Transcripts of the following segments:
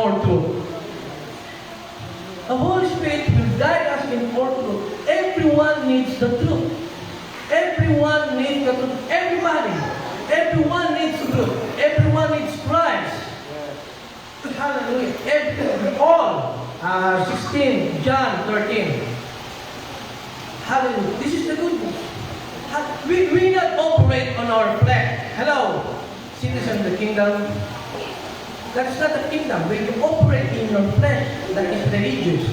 all truth. The Holy Spirit will guide us in all truth. Everyone needs the truth. Everyone needs the truth. Everybody. Everyone needs the truth. Everyone needs Christ. Hallelujah. All. 16, John 13. Hallelujah. This is the good news. We not operate on our flesh. Hello, citizens of the kingdom. That's not the kingdom. When you operate in your flesh, that is religious.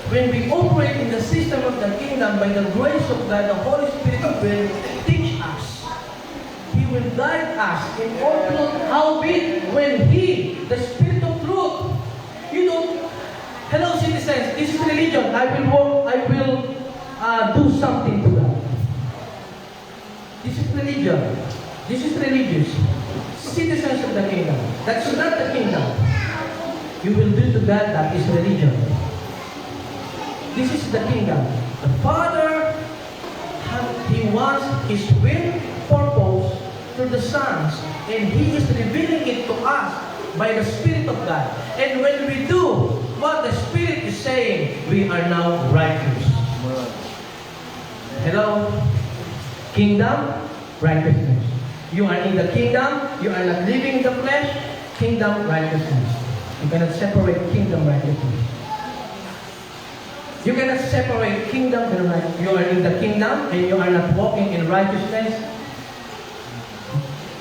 When we operate in the system of the kingdom, by the grace of God, the Holy Spirit will teach us. He will guide us in all truth. Howbeit, when He, the Spirit of truth, you don't. Hello, citizens. This is religion. I will walk. I will do something to that. This is religion. This is religious. Citizens of the kingdom. That's not the kingdom. You will do to God, that is religion. This is the kingdom. The Father, He wants His will, purpose to the sons, and He is revealing it to us by the Spirit of God. And when we do what the Spirit is saying, we are now righteous. Hello? Kingdom, righteousness. You are in the kingdom, you are not living in the flesh, kingdom, righteousness. You cannot separate kingdom, righteousness. You cannot separate kingdom and righteousness. You are in the kingdom and you are not walking in righteousness.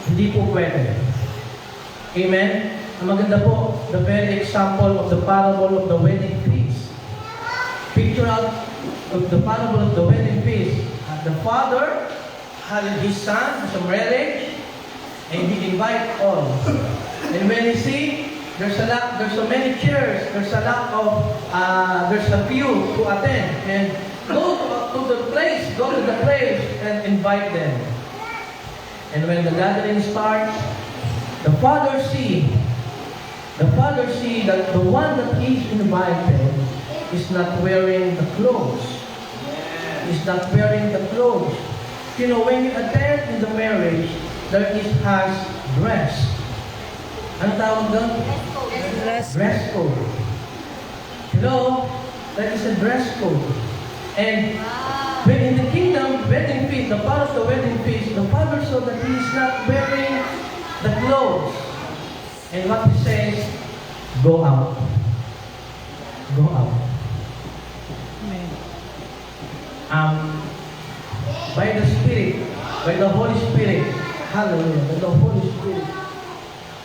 Hindi po pwede. Amen? Ang maganda po, the very example of the parable of the wedding feast. Picture out of the parable of the wedding feast. The father had his son as a marriage, and he invite all. And when you see, there's so many chairs, there's a few to attend, and go to the place and invite them. And when the gathering starts, the father see that the one that is invited is not wearing the clothes. Is not wearing the clothes. You know, when you attend in the marriage, there has dress. Ano tawag doon? Dress code. Hello? That is a dress code. And when in the kingdom, wedding feast, the part of the wedding feast, the father saw that he is not wearing the clothes. And what he says, go out. Go out. By the Spirit, by the Holy Spirit, hallelujah, by the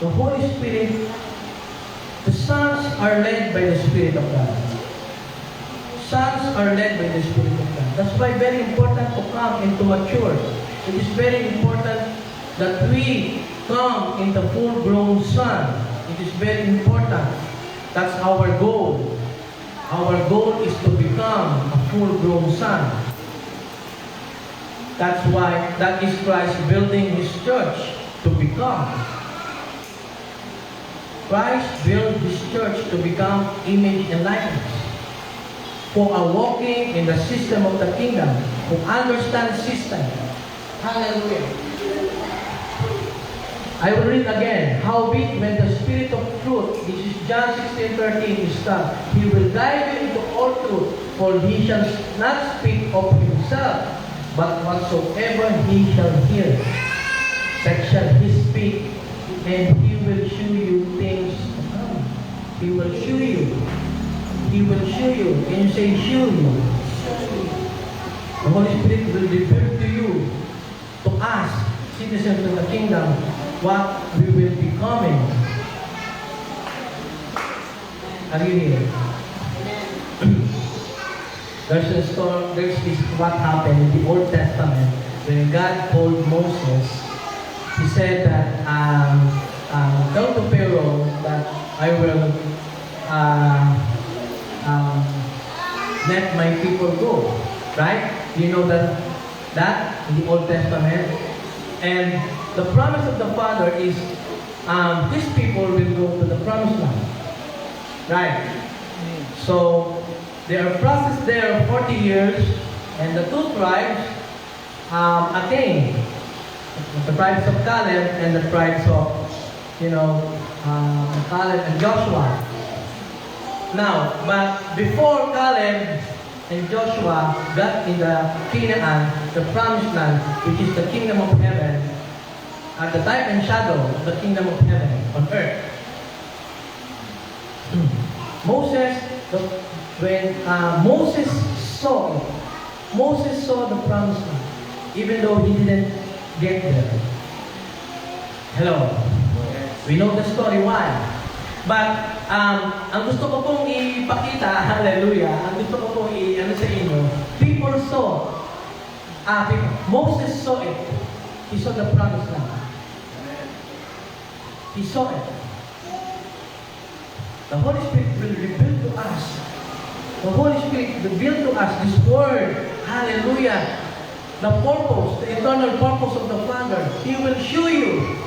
Holy Spirit, the sons are led by the Spirit of God. Sons are led by the Spirit of God. That's why very important to come into a church. It is very important that we come into full-grown son. It is very important. That's our goal. Our goal is to become a full-grown son. That's why that is Christ building His church to become. Christ built His church to become image and likeness. Who are walking in the system of the kingdom, who understand system. Hallelujah. I will read again. Howbeit, when the Spirit of truth, this is John 16:13, is come, He will guide you into all truth, for He shall not speak of Himself, but whatsoever He shall hear, that shall He speak, and He will show you things to come. He will show you. He will show you. Can you say, show you? The Holy Spirit will reveal to you, to us, citizens of the kingdom, what we will be becoming. Are you here? There's this what happened in the Old Testament when God told Moses. He said that tell to Pharaoh that I will let my people go. Right? You know that in the Old Testament. And the promise of the Father is His people will go to the promised land. Right? So there are processed there 40 years, and the two tribes attained. The tribes of Caleb and the tribes of Caleb and Joshua. Now, but before Caleb and Joshua got in the Canaan, the promised land, which is the kingdom of heaven, at the type and shadow of the kingdom of heaven on earth. When Moses saw it, Moses saw the promised land, even though he didn't get there. Hello. We know the story why. But, ang gusto ko pong ipakita, hallelujah, ang gusto ko pong sa inyo, people saw, Moses saw it. He saw the promised land. He saw it. The Holy Spirit will reveal to us. The Holy Spirit will reveal to us this word, hallelujah, the purpose, the eternal purpose of the Father. He will show you.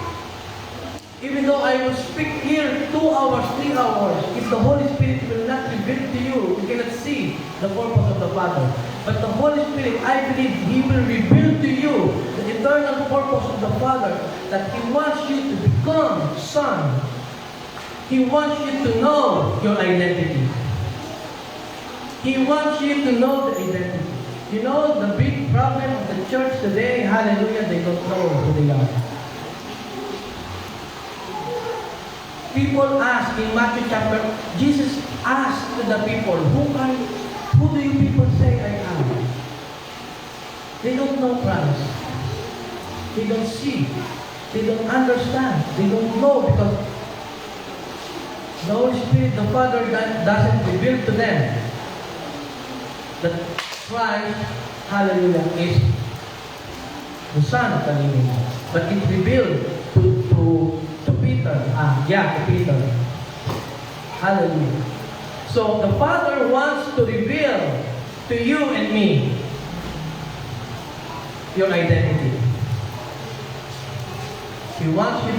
Even though I will speak here 2 hours, 3 hours, if the Holy Spirit will not reveal to you, you cannot see the purpose of the Father. But the Holy Spirit, I believe, He will reveal to you the eternal purpose of the Father, that He wants you to become Son. He wants you to know your identity. He wants you to know the identity. You know, the big problem of the church today, hallelujah, they don't know who they are. People ask in Matthew chapter, Jesus asked to the people, who do you people say I am? They don't know Christ. They don't see. They don't understand. They don't know because the Holy Spirit, the Father, doesn't reveal to them that Christ, hallelujah, is the Son of the living God. But it revealed to Peter. To Peter. Hallelujah. So the Father wants to reveal to you and me your identity. He wants you,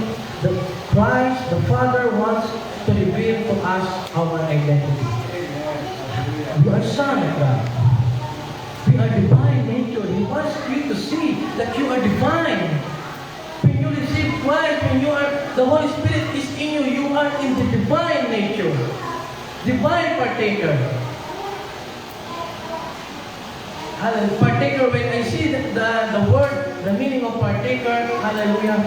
Christ, the Father wants to reveal to us our identity. You are son of God. We are divine nature. He wants you to see that you are divine. When you receive Christ, the Holy Spirit is in you, you are in the divine nature. Divine partaker. Hallelujah. Partaker, when I see the word, the meaning of partaker, hallelujah.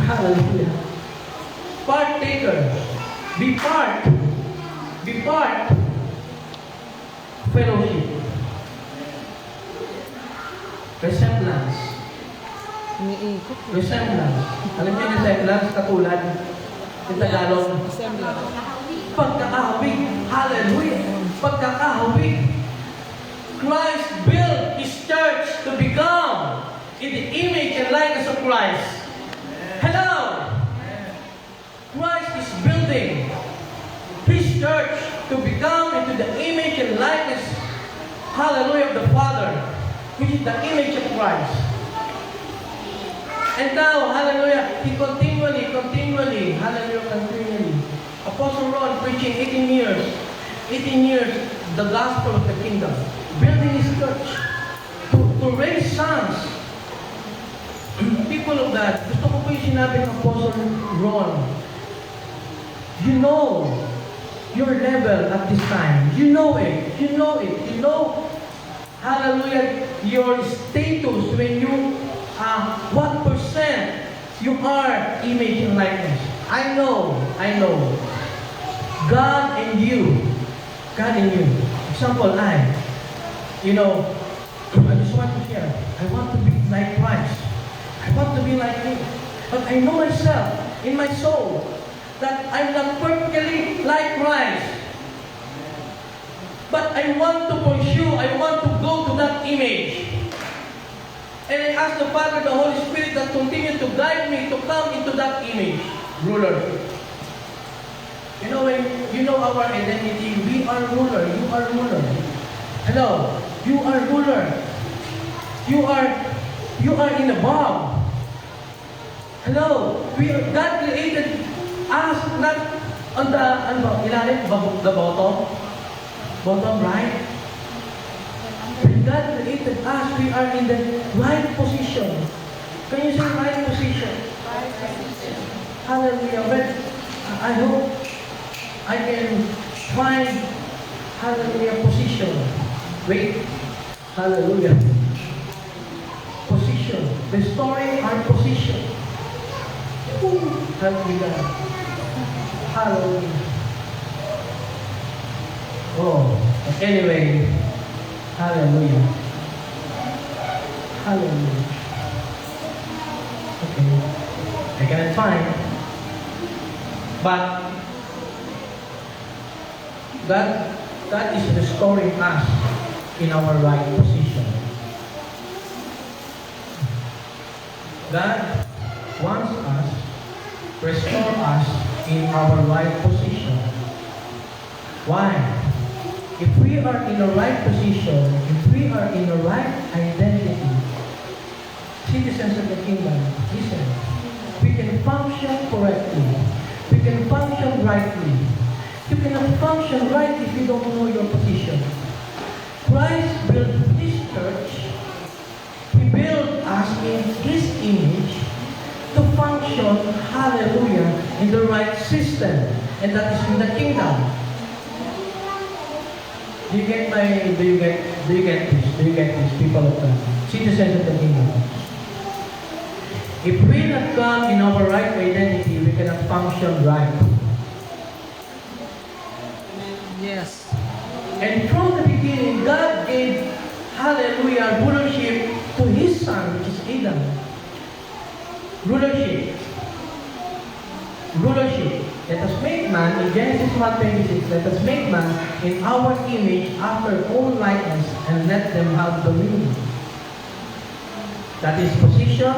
Hallelujah. Partaker. Be part. Fellowship. Resemblance. Resemblance. Alam niyo resemblance, katulad in Tagalog. Pagkakahawig. Hallelujah. Pagkakahawig. Christ built His church to become in the image and likeness of Christ. Hello! Christ is building His church to become into the image and likeness, hallelujah, of the Father, which is the image of Christ. And now, hallelujah, he continually, Apostle Ron preaching 18 years, the gospel of the kingdom, building his church, to raise sons, people of God. Gusto ko po yung sinabi ng Apostle Ron. You know your level at this time. You know it. You know, hallelujah, your status when you, what percent you are image and likeness. I know. God and you. Example, I just want to share. I want to be like Christ. I want to be like Him. But I know myself, in my soul, that I'm not perfectly like Christ. But I want to pursue, I want to go to that image. And I ask the Father, the Holy Spirit, that continue to guide me to come into that image. Ruler. When you know our identity, we are ruler. You are ruler. Hello. You are ruler. You are in above. Hello. God created us not on the ilalim, the bottom right. When God created us, we are in the right position. Can you say right position? Right position. Hallelujah. But I hope I can find, hallelujah, position. Wait. Hallelujah. Position. Restoring our position. Hallelujah. Hallelujah. Oh, anyway. Hallelujah. Hallelujah. Okay. I cannot find. But God is restoring us in our right position. God wants us to restore us in our right position. Why? If we are in the right position, if we are in the right identity, citizens of the kingdom, listen, we can function correctly. We can function rightly. You cannot function right if you don't know your position. Christ built His church. He built us in His image to function, hallelujah, in the right system. And that is in the kingdom. Do you get this? Do you get this, people of God? Citizens of the kingdom. If we not come in our right identity, we cannot function right. Yes. And from the beginning, God gave, hallelujah, rulership to His Son, which is Adam. Rulership. Let us make man, in Genesis 1:26, let us make man in our image after our own likeness and let them have dominion. That is position,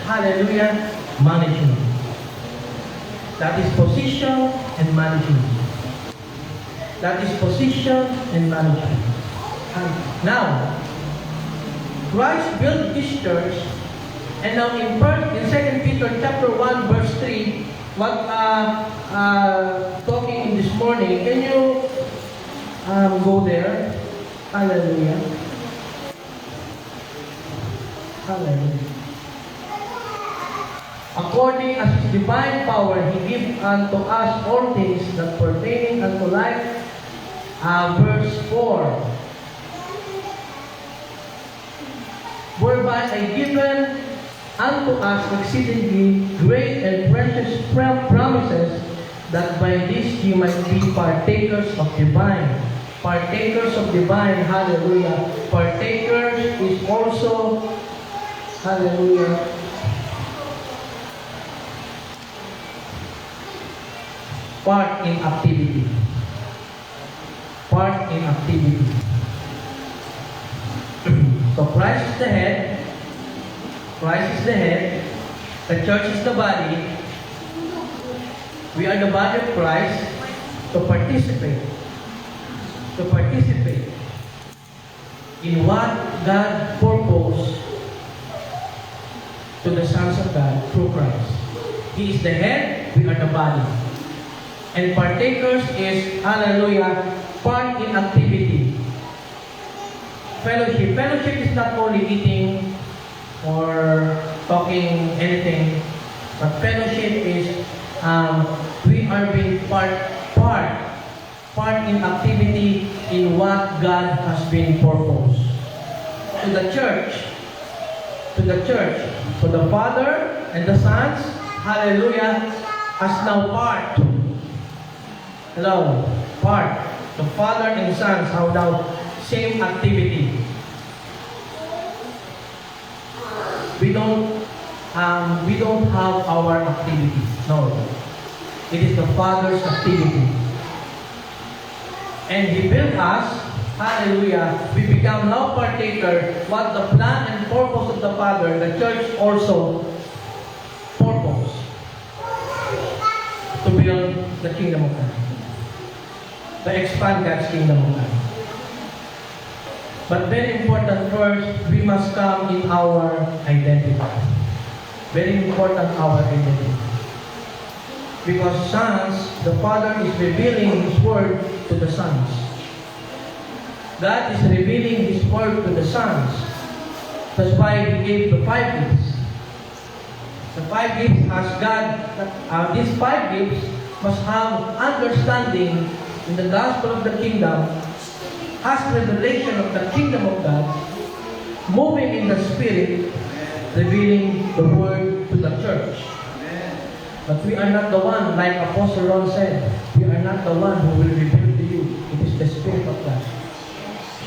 hallelujah, management. That is position and management. That is position and management. Now, Christ built His church, and now in 2 Peter chapter 1 verse 3, what talking in this morning, can you go there? Hallelujah. Hallelujah. According as His divine power, He gave unto us all things that pertain unto life. Verse 4. Whereby are given unto us exceedingly great and precious promises, that by this ye might be partakers of divine. Partakers of divine, hallelujah. Partakers is also, hallelujah, part in activity. Part in activity. So Christ is the head. Christ is the head. The church is the body. We are the body of Christ to participate. To participate in what God purposed to the sons of God through Christ. He is the head, we are the body. And partakers is, hallelujah, part in activity. Fellowship. Fellowship is not only eating or talking anything, but fellowship is we are being part in activity in what God has been purposed. To the church, to the Father and the sons, hallelujah, as now part. Hello, part. The Father and sons have now same activity. We don't have our activity. No. It is the Father's activity. And He built us, hallelujah, we become now partaker, what the plan and purpose of the Father, the church also purpose to build the kingdom of God. To expand God's kingdom of God. But very important first, we must come in our identity. Very important, our identity. Because sons, the Father is revealing His word to the sons. God is revealing His word to the sons. That's why He gave the 5 gifts. The five gifts has God, these five gifts must have understanding in the gospel of the kingdom, has revelation of the kingdom of God, moving in the Spirit, revealing the word to the church. But we are not the one, like Apostle Ron said, we are not the one who will reveal to you. It is the Spirit of God.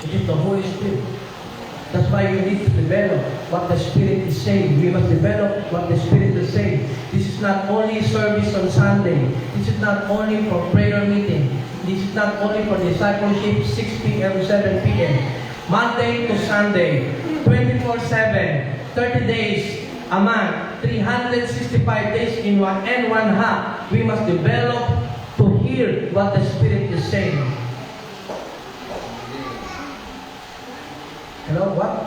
It is the Holy Spirit. That's why you need to develop what the Spirit is saying. We must develop what the Spirit is saying. This is not only service on Sunday. This is not only for prayer meeting. This is not only for discipleship 6 p.m. 7 p.m. Monday to Sunday, 24/7, 30 days a month, 365 days in one and one half. We must develop to hear what the Spirit is saying. You know what?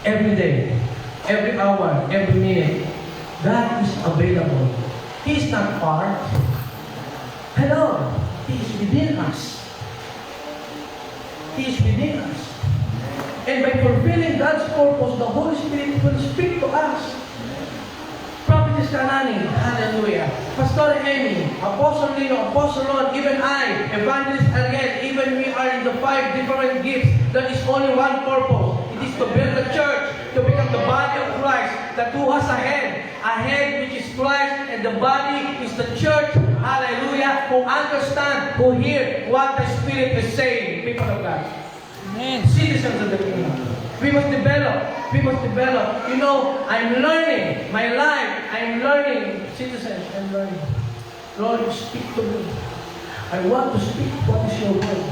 Every day, every hour, every minute, God is available. He is not far. Hello, He is within us. He is within us. And by fulfilling God's purpose, the Holy Spirit will speak to us. Prophetess Kanani, hallelujah. Pastor Amy, Apostle Lino, Apostle Ron, even I, Evangelist Ariel, even we are in the 5 different gifts. There is only one purpose. It is to build the church, to become the body of Christ, that who has a head which is Christ, and the body is the church, hallelujah, who understand, who hear what the Spirit is saying, people of God. Amen. Citizens of the kingdom. We must develop. We must develop. You know, I'm learning. My life, I'm learning. Citizens, I'm learning. Lord, speak to me. I want to speak what is your word.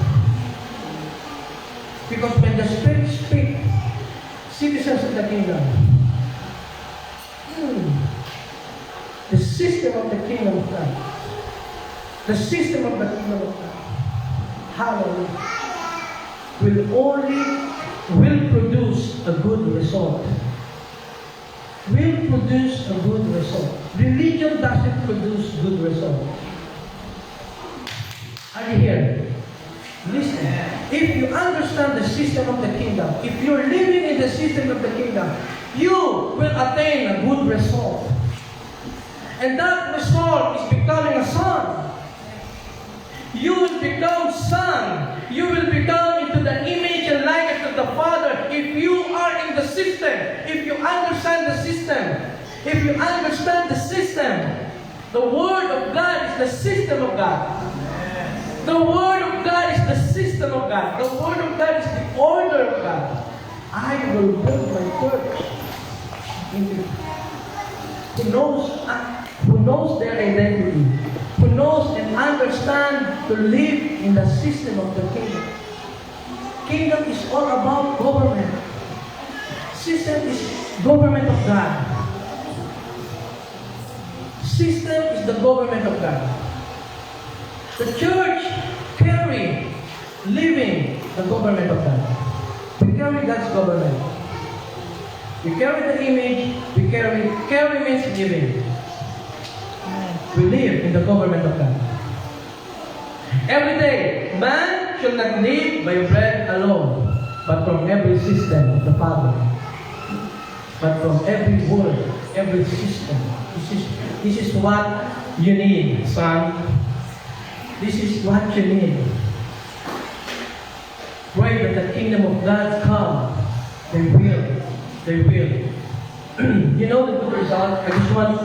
Because when the Spirit speaks, citizens of the kingdom, the system of the kingdom of God, the system of the kingdom of God, hallelujah, will produce a good result. Will produce a good result. Religion doesn't produce good result. Are you here? Listen. If you understand the system of the kingdom, if you're living in the system of the kingdom, you will attain a good result. And that result is becoming a son. You will become son. You will become into the image and likeness of the Father if you are in the system. If you understand the system. If you understand the system. The Word of God is the system of God. The Word of God is the system of God. The Word of God is the order of God. I will build my church. Who knows their identity. Who knows and understands to live in the system of the kingdom. Kingdom is all about government. System is government of God. System is the government of God. The church carry living the government of God. We carry God's government. We carry the image. We carry means living. We live in the government of God. Every day, man shall not live by bread alone, but from every system of the Father. But from every word, every system. This is what you need, son. This is what you need. Pray that the kingdom of God come. They will. They will. You know the good result? I just want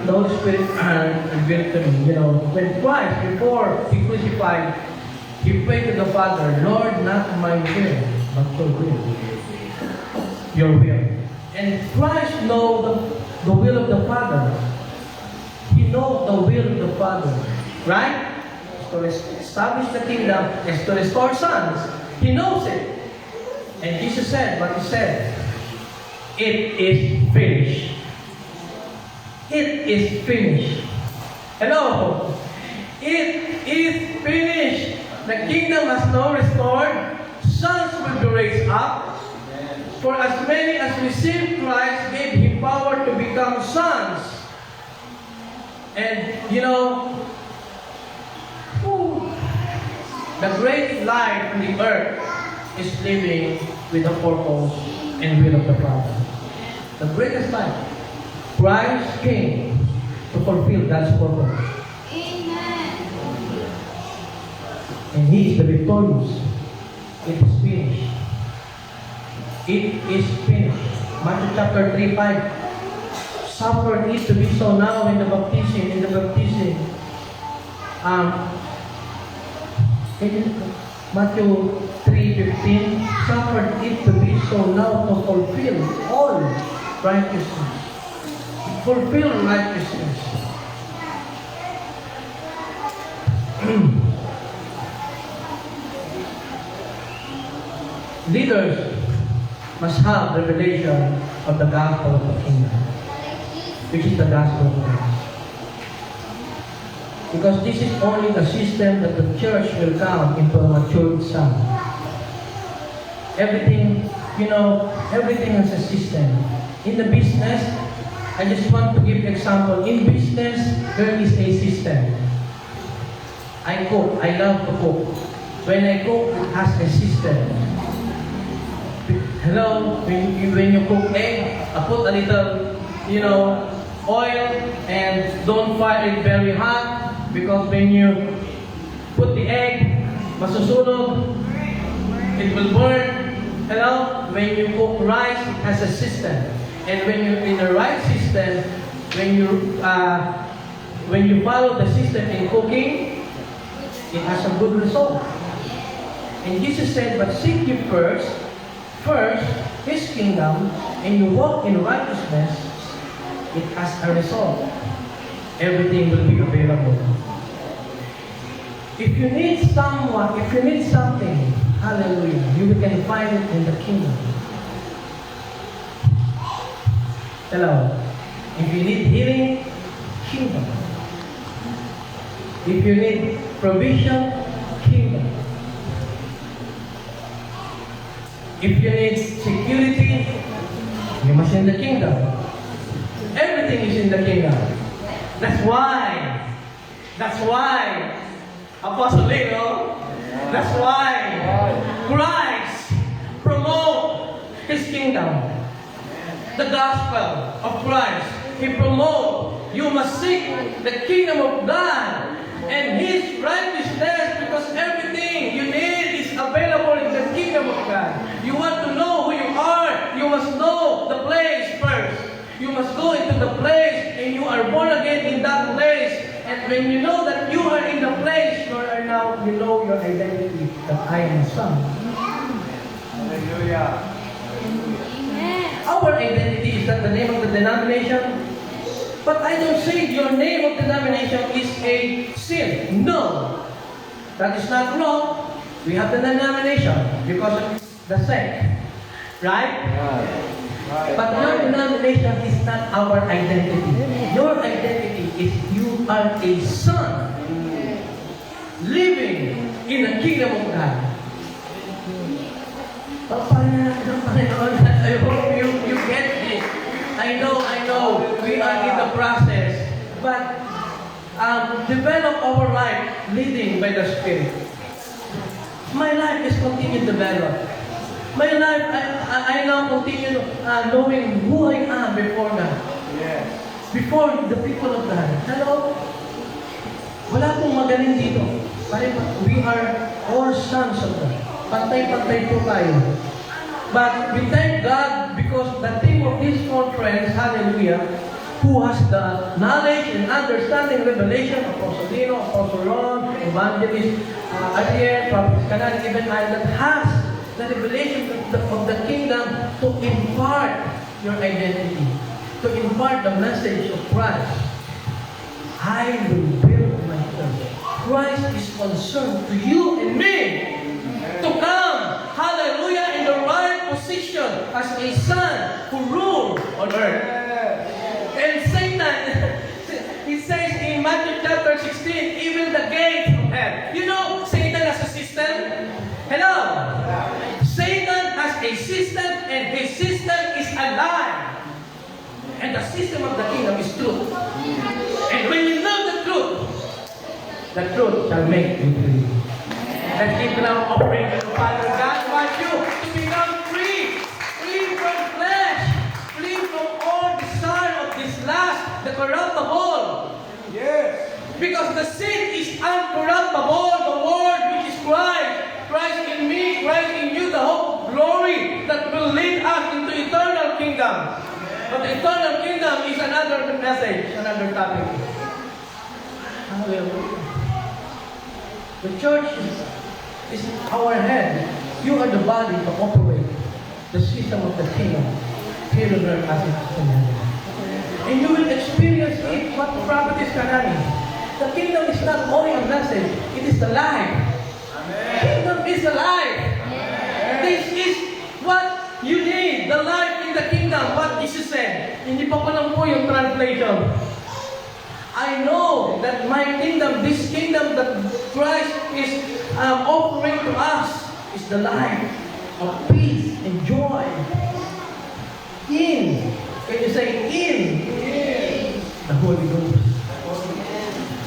the Holy Spirit revealed to me. You know, when Christ, before He crucified, He prayed to the Father, Lord, not my will, but your will. Your will. And Christ knows the will of the Father. He knows the will of the Father. Right? To establish the kingdom is to restore sons. He knows it. And Jesus said what He said. It is finished. It is finished. Hello. It is finished. The kingdom has now restored. Sons will be raised up. For as many as received Christ gave Him power to become sons. And you know, the great life on the earth is living with the purpose and will of the Father. The greatest life. Christ came to fulfill God's purpose. And He is the victorious. It is finished. It is finished. Matthew chapter 3:5. Suffered it to be so now in the baptism. In Matthew 3:15, suffered it to be so now to fulfill all righteousness. Fulfill righteousness. Leaders must have revelation of the gospel of the kingdom, which is the gospel of Christ. Because this is only the system that the church will come into a matured son. Everything, everything has a system. In the business, I just want to give example. In business, there is a system. I cook. I love to cook. When I cook, it has a system. Hello, when you cook egg, I put a little, oil and don't fire it very hot because when you put the egg, masusunog, it will burn. Hello, when you cook rice, it has a system. And when you're in the right system, when you follow the system in cooking, it has a good result. And Jesus said, but seek ye first His kingdom, and you walk in righteousness, it has a result. Everything will be available. If you need something, hallelujah, you can find it in the kingdom. Hello. If you need healing, kingdom. If you need provision, kingdom. If you need security, you must in the kingdom. Everything is in the kingdom. That's why, Apostle Leo, that's why Christ promote His kingdom. The gospel of Christ. He promote, you must seek the kingdom of God and His righteousness, because everything you need is available in the kingdom of God. You want to know who you are, you must know the place first. You must go into the place and you are born again in that place. And when you know that you are in the place you are now, you know your identity, that I am a son. Hallelujah. Our identity is not the name of the denomination. But I don't say your name of denomination is a sin. No. That is not wrong. We have the denomination because of the sect. Right? But your denomination is not our identity. Your identity is you are a son living in the kingdom of God. I hope you get this. I know, we are in the process. But develop our life leading by the Spirit. My life is continuing to develop. My life, I now continue knowing who I am before God. Yes. Before the people of God. Hello? Wala pong magaling dito. We are all sons of God. Pantay-pantay po tayo. But we thank God because the theme of this conference, hallelujah, who has the knowledge and understanding revelation, Apostle Dino, Apostle Ron, Evangelist Ariel, Prophet Kanan, even I, that has the revelation of the kingdom to impart your identity, to impart the message of Christ. I will build my church. Christ is concerned to you and me to come, hallelujah, in the right position as a son who rules on earth. And Satan, he says in Matthew chapter 16, even the gates of hell. You know, Satan has a system. Hello? Satan has a system, and his system is a lie. And the system of the kingdom is truth. And when you know the truth shall make you free. Let's give now offering to the Father. God wants you to become free. Free from flesh. Free from all desire of this life. Because the seed is uncorruptible, the word which is Christ. Christ in me, Christ in you, the hope of glory that will lead us into eternal kingdom. But the eternal kingdom is another message, another topic. Hallelujah. The church is our head. You are the body to operate the system of the kingdom here on earth as it is in heaven. And you will experience it, what prophet is Kanani. The kingdom is not only a message, it is the life. Kingdom is alive. This is what you need, the life in the kingdom, what Jesus said. Hindi pa ko lang po yung translation. I know that my kingdom, this kingdom that Christ is offering to us, is the life of peace and joy. In, can you say in? The Holy Ghost.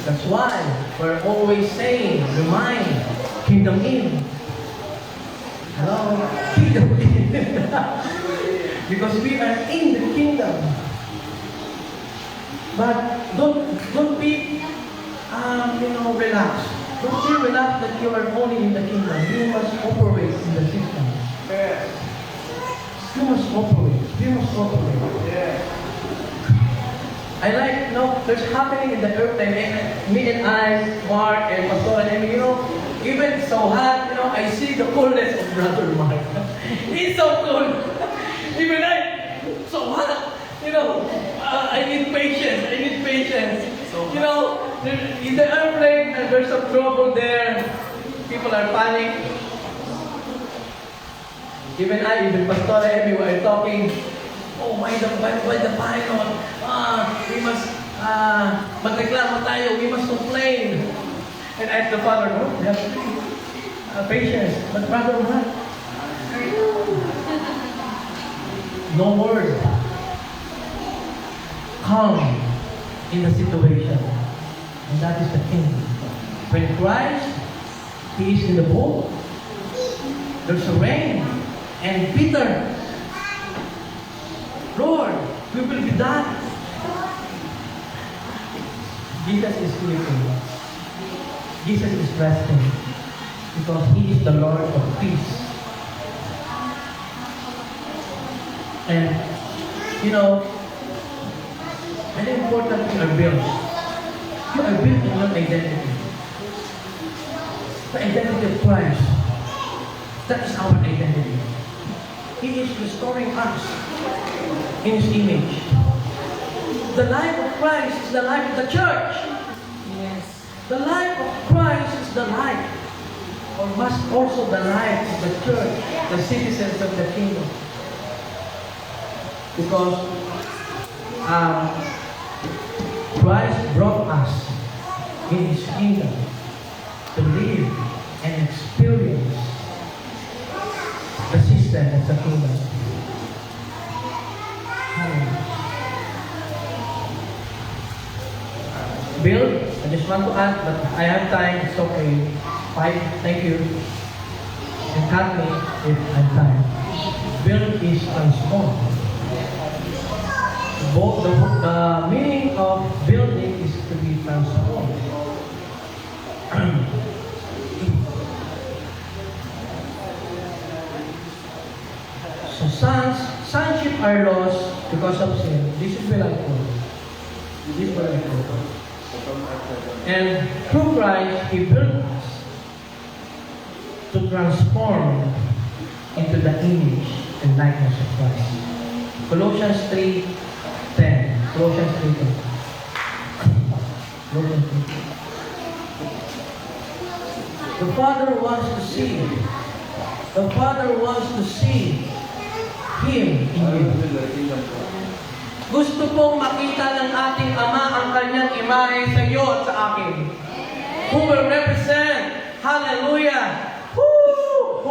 That's why we're always saying, remind, kingdom in. Hello? Kingdom in. Because we are in the kingdom. But don't be, relaxed. Don't be relaxed that you are only in the kingdom. You must operate in the system. You must operate. You must operate. I like, there's happening in the earth, and me and I, Mark and Pastor, and even so hot, I see the coolness of Brother Mark. He's so cool. Even so hot, I need patience. In the airplane, there's some trouble there. People are panic. Even Pastor Emmy were talking, oh, why the pilot? We must, magreklamo tayo, we must complain. And I asked the Father, no, we have patience. But Brother Mark, no word. Calm in the situation. And that is the king. When Christ, He is in the boat, there's a rain and Peter, Lord, we will be done. Jesus is sleeping. Jesus is resting because He is the Lord of peace. And, very important, you are built. You are built in your identity. The identity of Christ. That is our identity. He is restoring us in His image. The life of Christ is the life of the church. Yes. The life of Christ is the life, or must also the life of the church, the citizens of the kingdom. Because Christ brought us in His kingdom to live and experience the system of the kingdom. Bill, I just want to add, but I have time, it's okay. 5, thank you. And cut me if I have time. Bill is transformed. The meaning of building is to be transformed. So sonship are lost because of sin. This is where I quote. This is where I quote. And through Christ, He built us to transform into the image and likeness of Christ. Colossians 3:10. Colossians 3:10. Colossians 3:10. The Father wants to see. The Father wants to see Him in you. Gusto pong makita ng ating Ama ang kanyang imahe sa iyo at sa akin. Who will represent, hallelujah, who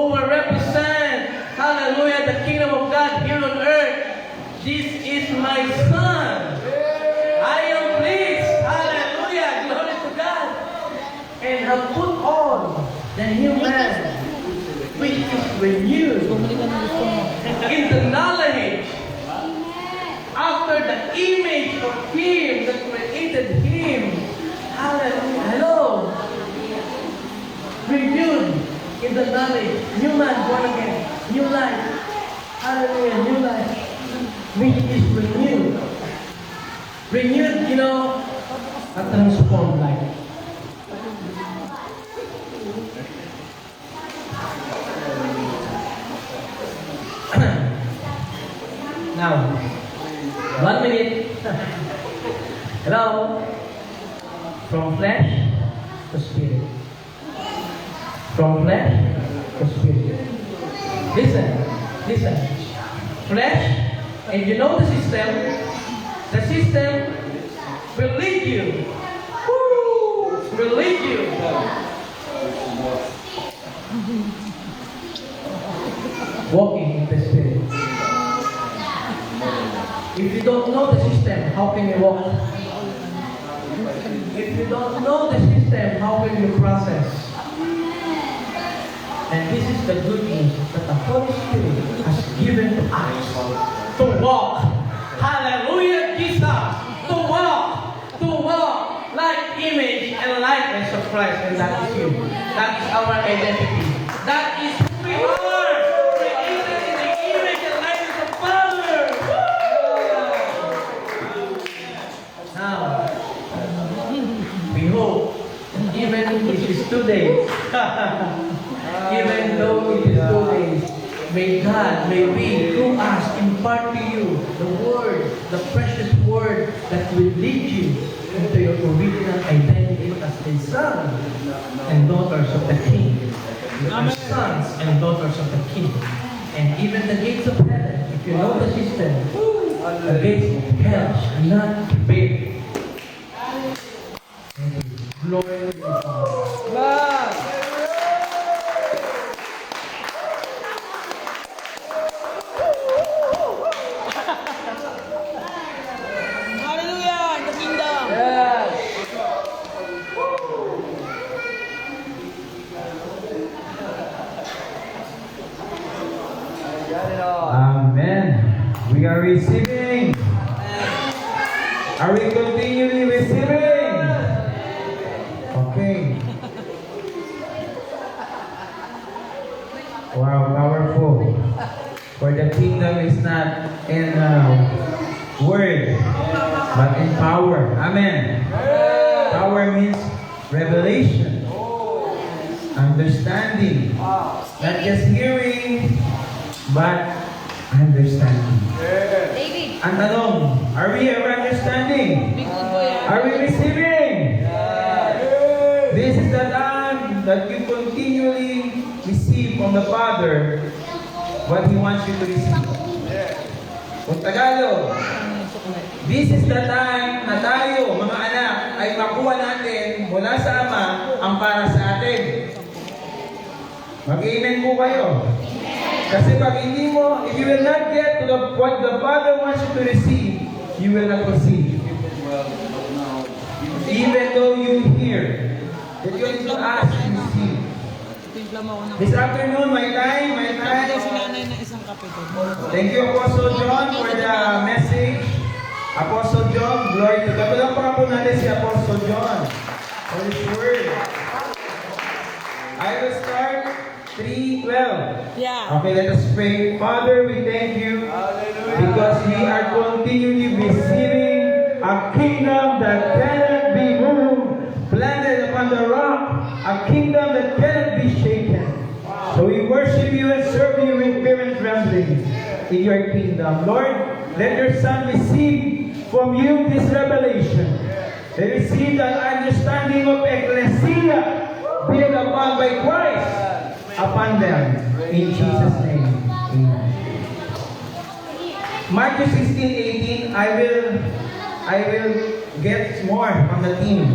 will represent, hallelujah, the kingdom of God here on earth. This is my Son. I am pleased, hallelujah, glory to God. And have put on the new man, which is renewed in the knowledge after the image of Him that created Him. Hallelujah. knowledge. New man, born again. New life. Hallelujah, new life. Which is renewed. Renewed, you know, a transformed life. Now, 1 minute. Hello? From flesh to spirit. From flesh to spirit. Listen. Flesh, and you know the system will lead you. Woo! Will lead you. Walking in the spirit. If you don't know the system, how can you walk? If you don't know the system, how will you process? And this is the good news that the Holy Spirit has given to us to walk. Hallelujah, Jesus! To walk like image and likeness of Christ, and that is you. That is our identity. That is who we are. Created in the image and likeness of Father. Woo! Now, we hope, even if it's 2 days, even though it is 2 days, may God, may we, through us, impart to you the word, the precious word that will lead you into your original identity as the sons and daughters of the King. You are sons and daughters of the King. And even the gates of heaven, if you know the system, the gates of hell shall not prevail. Glory to God. Hallelujah in the kingdom. Amen. We are receiving. Are we continually receiving? Okay. Wow, powerful. For the kingdom is not in word, but in power. Amen. Power means revelation, understanding, not just hearing, but understanding. Ang tanong, are we ever understanding? Are we receiving? This is the time that you continually receive from the Father what He wants you to receive. Kung Tagalog, this is the time na tayo, mga anak, ay makuha natin mula sa Ama ang para sa atin. Mag-amen po kayo. Kasi pag hindi mo, if you will not get to what the Father wants you to receive, you will not receive. Even though you hear, that you need to ask and receive. This afternoon, my time. Thank you, Apostle John, for the message. Apostle John, glory to God. Walang pa po natin si Apostle John for His word. I will start 3:12. Yeah. Okay, let us pray. Father, we thank you because we are continually receiving a kingdom that cannot be moved, planted upon the rock, a kingdom that cannot be shaken. So we worship you and serve you with fear and trembling in your kingdom. Lord, let your Son receive from you this revelation. They receive the understanding of ecclesia built upon by Christ upon them. In Jesus' name. Amen. Matthew 16:18, I will get more from the team.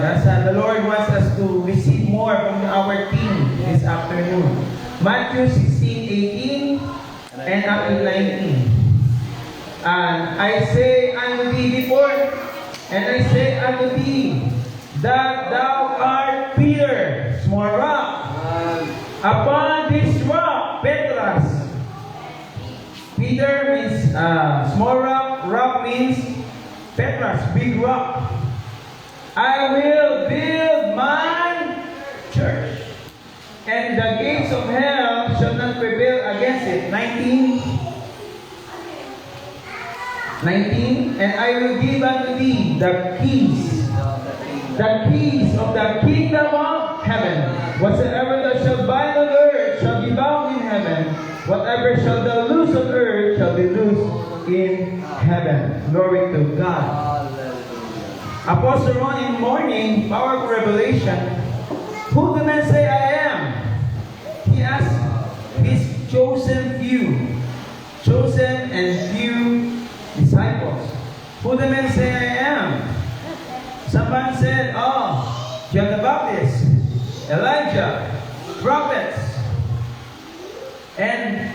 Yes, the Lord wants us to receive more from our team this afternoon. Matthew 16:18 and up to 19. And I say unto thee before, and I say unto thee, that thou art Peter, small rock. Upon this rock, Petras. Peter means small rock. Rock means Petras, big rock. I will build my church, and the gates of of hell shall not prevail against it. 19, and I will give unto thee the keys of the kingdom of heaven. Whatsoever thou shalt bind on earth shall be bound in heaven. Whatever shalt thou loose on earth shall be loosed in heaven. Glory to God. Apostle Ron in morning, power of revelation. Who do men say I am? He asked his chosen and few disciples. Who do men say I am? Someone said, oh, John the Baptist, Elijah, prophets. And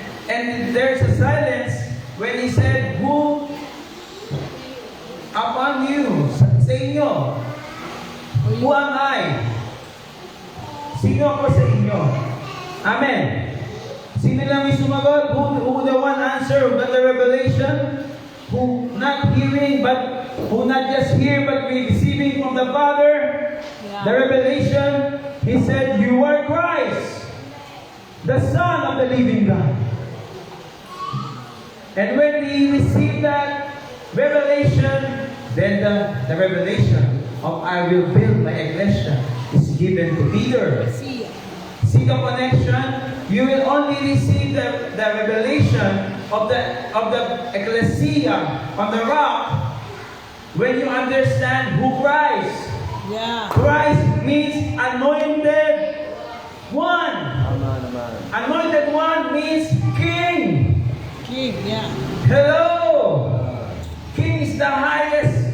there's a silence when he said, who upon you? Sa inyo. Who am I? Sino ako sa inyo? Amen. Sino lang yung sumagot? Who the one answer? Who got the revelation? Who not hearing, but who not just hear, but receiving from the Father, the revelation. He said, you are Christ, the Son of the living God. And when he received that revelation, then the revelation of I will build my ecclesia is given to Peter. See the connection? You will only receive the revelation of the ecclesia on the rock when you understand who Christ. Yeah. Christ means anointed one. Anointed one means king. King, yeah. Hello. King is the highest.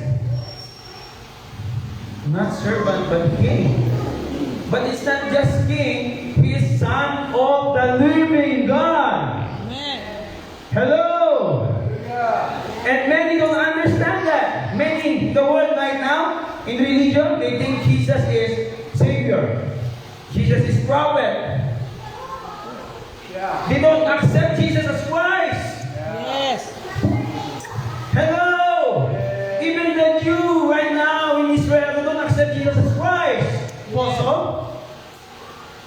Not servant, but king. But it's not just king. He is son of the living God. Amen. Hello. And many don't understand that. Many, the world right now, in religion, they think Jesus is Savior. Jesus is prophet. They don't accept Jesus as Christ. Yes. Hello. Even the Jew right now in Israel, they don't accept Jesus as Christ. Also,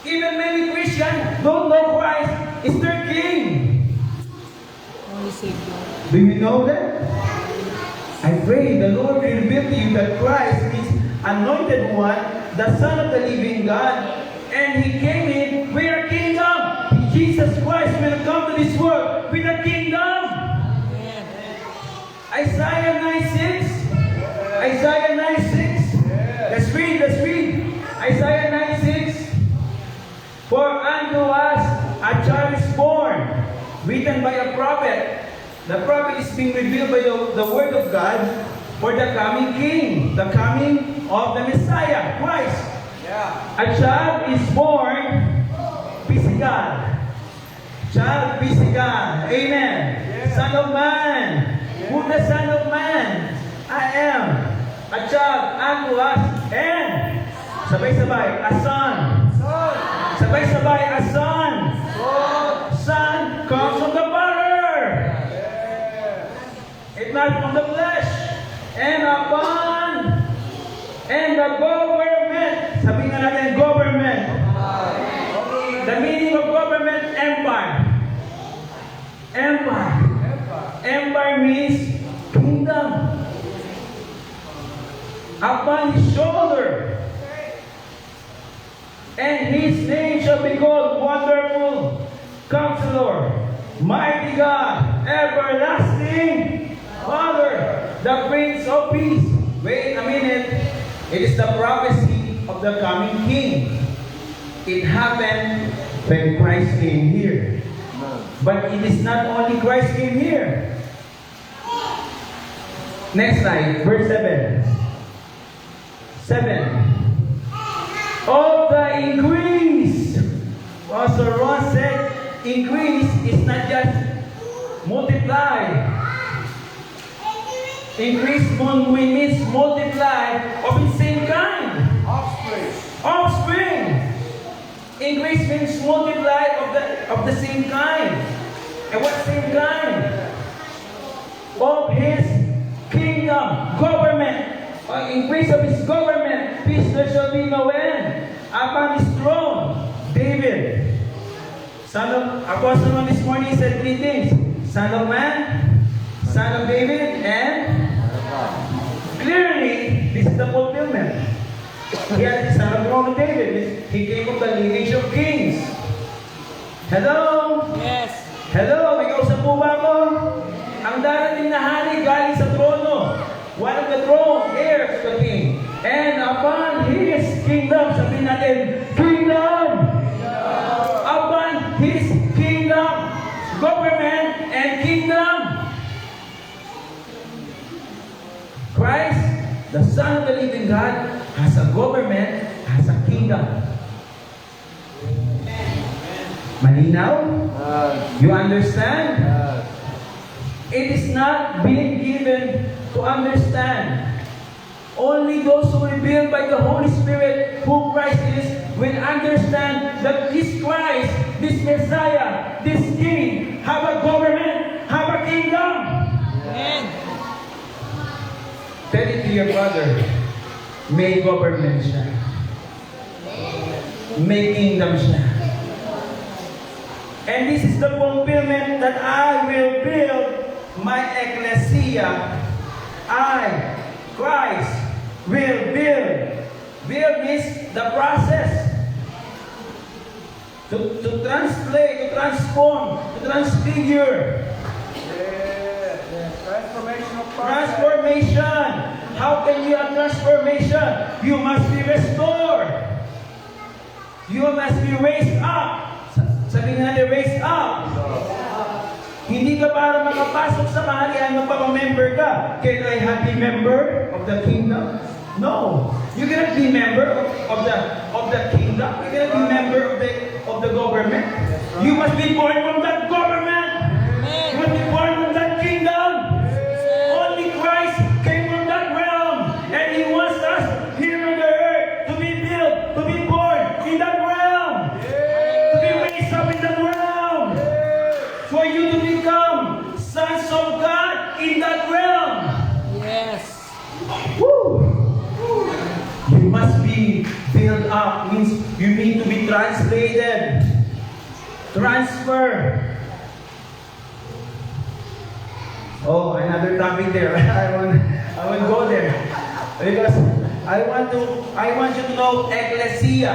even many Christians don't know Christ is their King. Only Savior. Do you know that? I pray the Lord will reveal to you that Christ is anointed one, the Son of the living God, and He came in with a kingdom. Jesus Christ will come to this world with a kingdom. Isaiah 9:6. Isaiah 9:6. Let's read. Isaiah 9:6. For unto us a child is born, written by a prophet. The prophet is being revealed by the word of God for the coming king, the coming of the Messiah, Christ. A child is born, physical. Child, physical. Amen. Son of man. Who the Son of Man? I am. A child unto us, and sabay-sabay, a son. Sabay-sabay, a son. Son comes from the Father. It's not from the flesh. And the government. Sabihin nga natin, government. The meaning of government, empire. Empire means kingdom. Upon his shoulder. And his name shall be called Wonderful Counselor, Mighty God, Everlasting Father, the Prince of Peace. Wait a minute. It is the prophecy of the coming King. It happened when Christ came here. But it is not only Christ came here. Next slide, verse 7. 7. Of the increase. Pastor Ron said, increase is not just multiply. Increase means multiply of the same kind. Offspring. Increase means multiply of the same kind. And what same kind? Of his kingdom, government. Increase of his government, peace there shall be no end. Upon his throne, David. Apostle this morning said three things. Son of man, son of David, and clearly, this is the fulfillment. He had the son of throne of David. He came from the lineage of kings. Hello? Yes. Hello, may kausap po ba ako? Ang darating na hari galing sa trono. One of the throne, heir to the king. And upon his kingdom, sabihin natin, kingdom! Upon his kingdom, government and kingdom. Christ, the Son of the living God, has a government, has a kingdom. Malinaw? You understand? It is not being given to understand. Only those who are revealed by the Holy Spirit who Christ is will understand that this Christ, this Messiah, this King have a government, have a kingdom. Amen. Tell it to your brother, may government siya. May kingdom siya. And this is the fulfillment that I will build my ecclesia. I, Christ, will build. Build means the process. To translate, to transform, to transfigure. Transformation. How can you have transformation? You must be restored. You must be raised up. Sabihin natin, raised up. Hindi ka para makapasok sa mahalian, magpapamember ka. Can I be member of the kingdom? No. You cannot be member of the kingdom. You cannot be member of the government. You must be born from that government. You must be born from that kingdom. Only Christ came from that realm. And He wants us here on the earth to be built, to be born in that realm. To be raised up in that realm. For you to become sons of God in that realm. Yes. Woo! You must be built up. Means you need to be translated. Transfer. Oh, another topic there. I will go there. Because I want you to know ecclesia.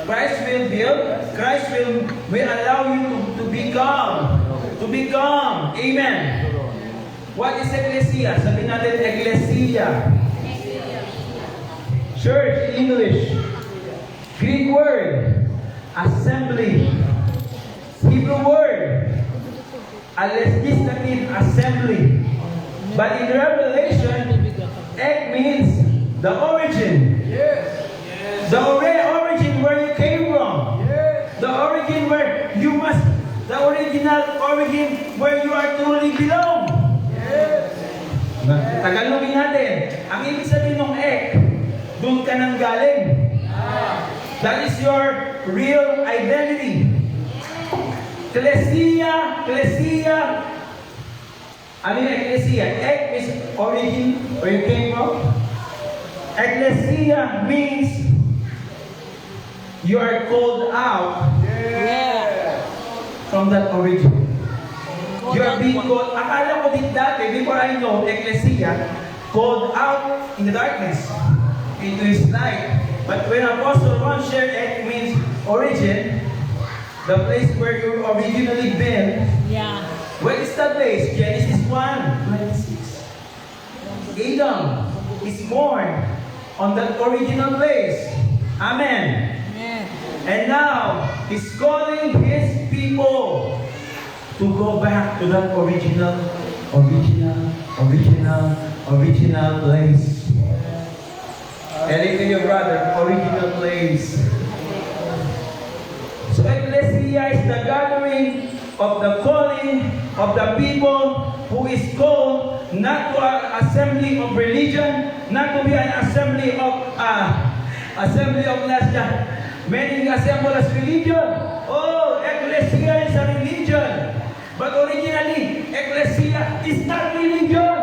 Christ will build. Christ will allow you to become. To become. Amen. What is ecclesia? Sabihin natin ecclesia. Church in English. Greek word. Assembly. Hebrew word. A legislative assembly. But in Revelation, ek means the origin. The origin where you came from. The origin where you must, the original origin where you are truly belong. Tagalogin natin. Ang ibig sabihin ng ek, doon ka nang galing. That is your real identity. Ecclesia. Ano yung ecclesia? Ek is origin, where you came from. Ecclesia means you are called out from that origin. You are being called, akala ko din dati, before I know ecclesia, called out in the darkness, into His light. But when Apostle Ron shared it means origin, the place where you originally been. Yeah. Where is that place? Genesis 1:26. Adam is born on that original place. Amen. Amen. And now, He's calling His people to go back to that original place. Tell it to your brother, original place. So ecclesia is the gathering of the calling of the people who is called not to an assembly of religion, not to be an assembly of many assemble as religion. Oh, ecclesia is a religion. But originally, ecclesia is not religion.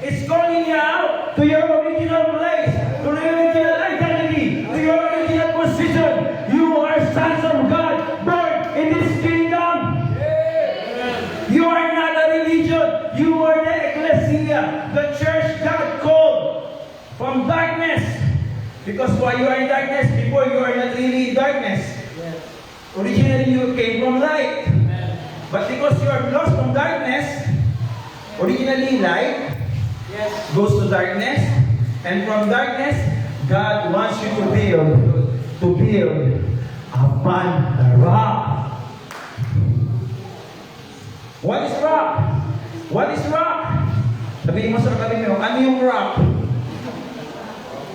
It's calling you out to your original place, to your original identity, to your original position. You are sons of God, born in this Because while you are in darkness, before you are not really in darkness. Originally you came from light. But because you are lost from darkness, originally light goes to darkness. And from darkness, God wants you to build upon the rock. What is rock? What is rock? Sabihin mo sa katabi mo, ano yung rock?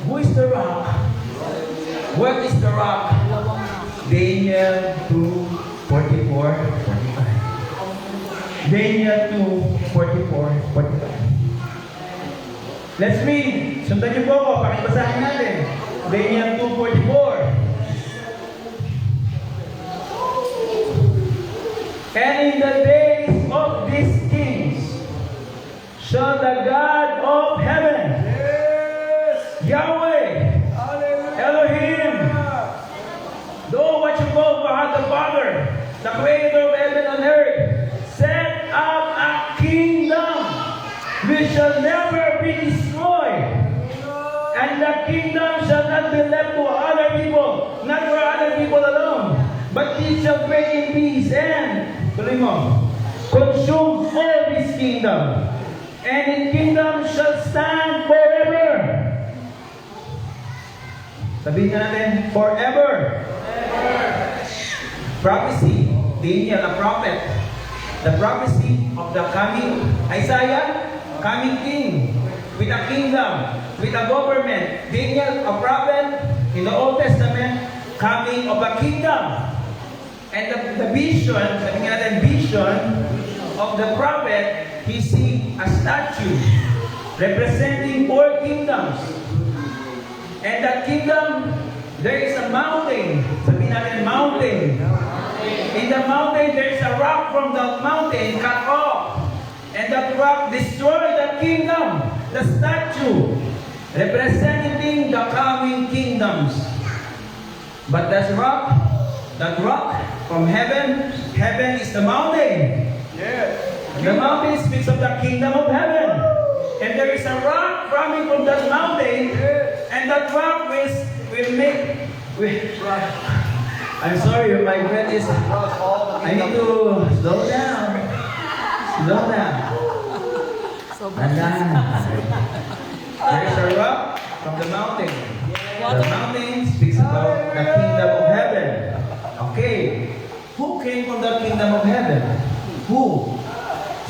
Who is the rock? What is the rock? Daniel 2:44-45. Daniel 2:44-45. Let's read. Sundan niyo po ako. Pakibasahin natin. Daniel 2:44. And in the days of these kings shall the God of heaven, Yahweh, Elohim, though what you call God the Father, the creator of heaven and earth, set up a kingdom which shall never be destroyed. And the kingdom shall not be left to other people, not for other people alone, but it shall reign in peace and consume all this kingdom. And its kingdom shall stand forever. Sabihin na natin, forever. Prophecy, Daniel, a prophet. The prophecy of the coming, Isaiah, coming king, with a kingdom, with a government. Daniel, a prophet in the Old Testament, coming of a kingdom. And the vision, sabihin natin, vision of the prophet, he see a statue representing 4 kingdoms. And that kingdom, there is a mountain. Sabihin natin, mountain. In the mountain, there is a rock from the mountain cut off. And that rock destroyed the kingdom, the statue, representing the coming kingdoms. But that rock from heaven, heaven is the mountain. The mountain speaks of the kingdom of heaven. And there is a rock coming from that mountain, and that rock will I'm sorry, my breath is, I need to slow down. Slow down. There is a rock from the mountain. The mountain speaks about the kingdom of heaven. Okay. Who came from the kingdom of heaven? Who?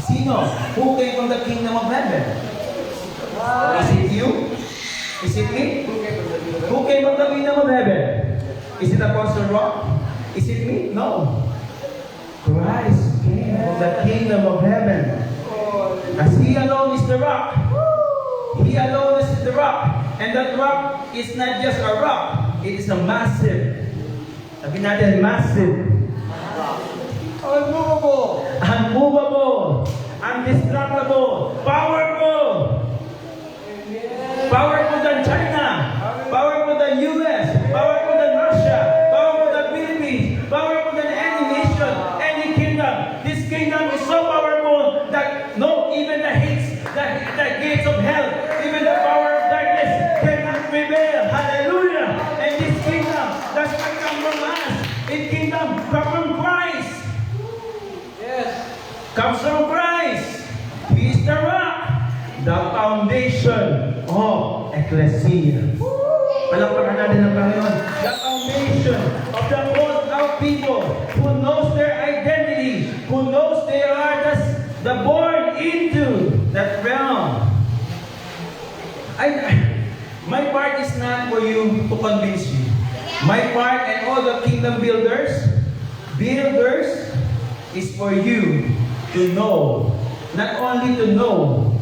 Sino? Who came from the kingdom of heaven? Is it you? Is it me? Who came from the kingdom of heaven? Is it Apostle Rock? Is it me? No. Christ came from the kingdom of heaven. As He alone is the rock. He alone is the rock. And that rock is not just a rock. It is a massive. Sabi natin, massive. Unmovable. Undestructible. Powerful. Powerful than China. Powerful than US. Powerful than Russia. Powerful than Philippines. Powerful than any nation, any kingdom. This kingdom is so powerful that no, even the gates of hell, even the power of darkness cannot prevail. Hallelujah. And this kingdom does not come from us. This kingdom comes from Christ. Comes from Christ. He is the rock, the foundation of Ecclesia. Palakpakan natin ang Panginoon. The foundation of the called out people who knows their identity, who knows they are the born into that realm. My part is not for you to convince you. My part and all the kingdom builders is for you to know. Not only to know,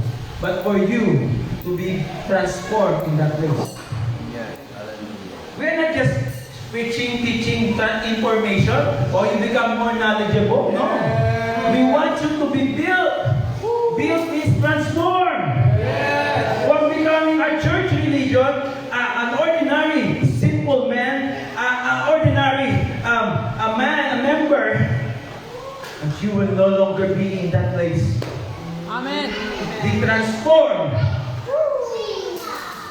but for you to be transformed in that place. We're not just preaching, teaching, information, or you become more knowledgeable. No. We want you to be built. Built is transformed. From becoming a church religion, an ordinary, simple man, an ordinary a member, and you will no longer be in that place. Amen. Be transformed.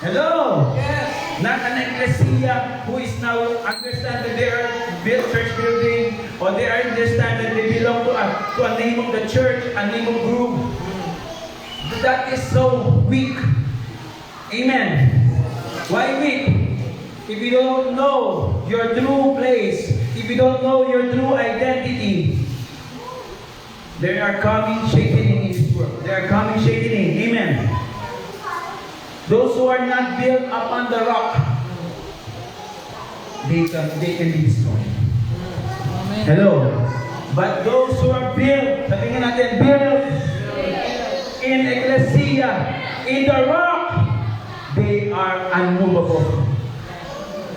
Hello. Yes. Not an ecclesia who is now understand that they are built church building, or they are understand that they belong to a name of the church, a name of group. That is so weak. Amen. Why weak? If you don't know your true place, if you don't know your true identity, there are coming shaking in this world. There are coming shaking. Amen. Those who are not built upon the rock, they can be destroyed. Amen. Hello. But those who are built, sabihin natin, built in ecclesia, in the rock, they are unmovable.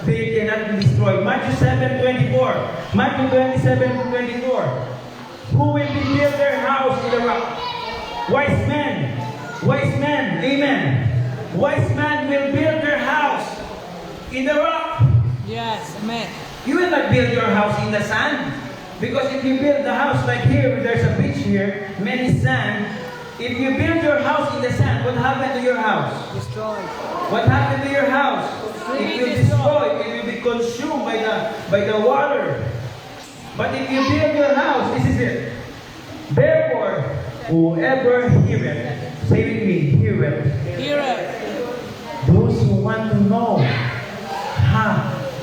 They cannot be destroyed. Matthew 7:24. Matthew 27:24. Who will build their house in the rock? Wise men. Wise men. Amen. Wise men will build their house in the rock. Yes. Amen. You will not build your house in the sand. Because if you build the house like here, there's a beach here, many sand. If you build your house in the sand, what happened to your house? Destroyed. What happened to your house? It will destroy. It will be consumed by the water. But if you build your house, this is it. Therefore, whoever heareth, say with me, heareth. Hear it. Those who want to know,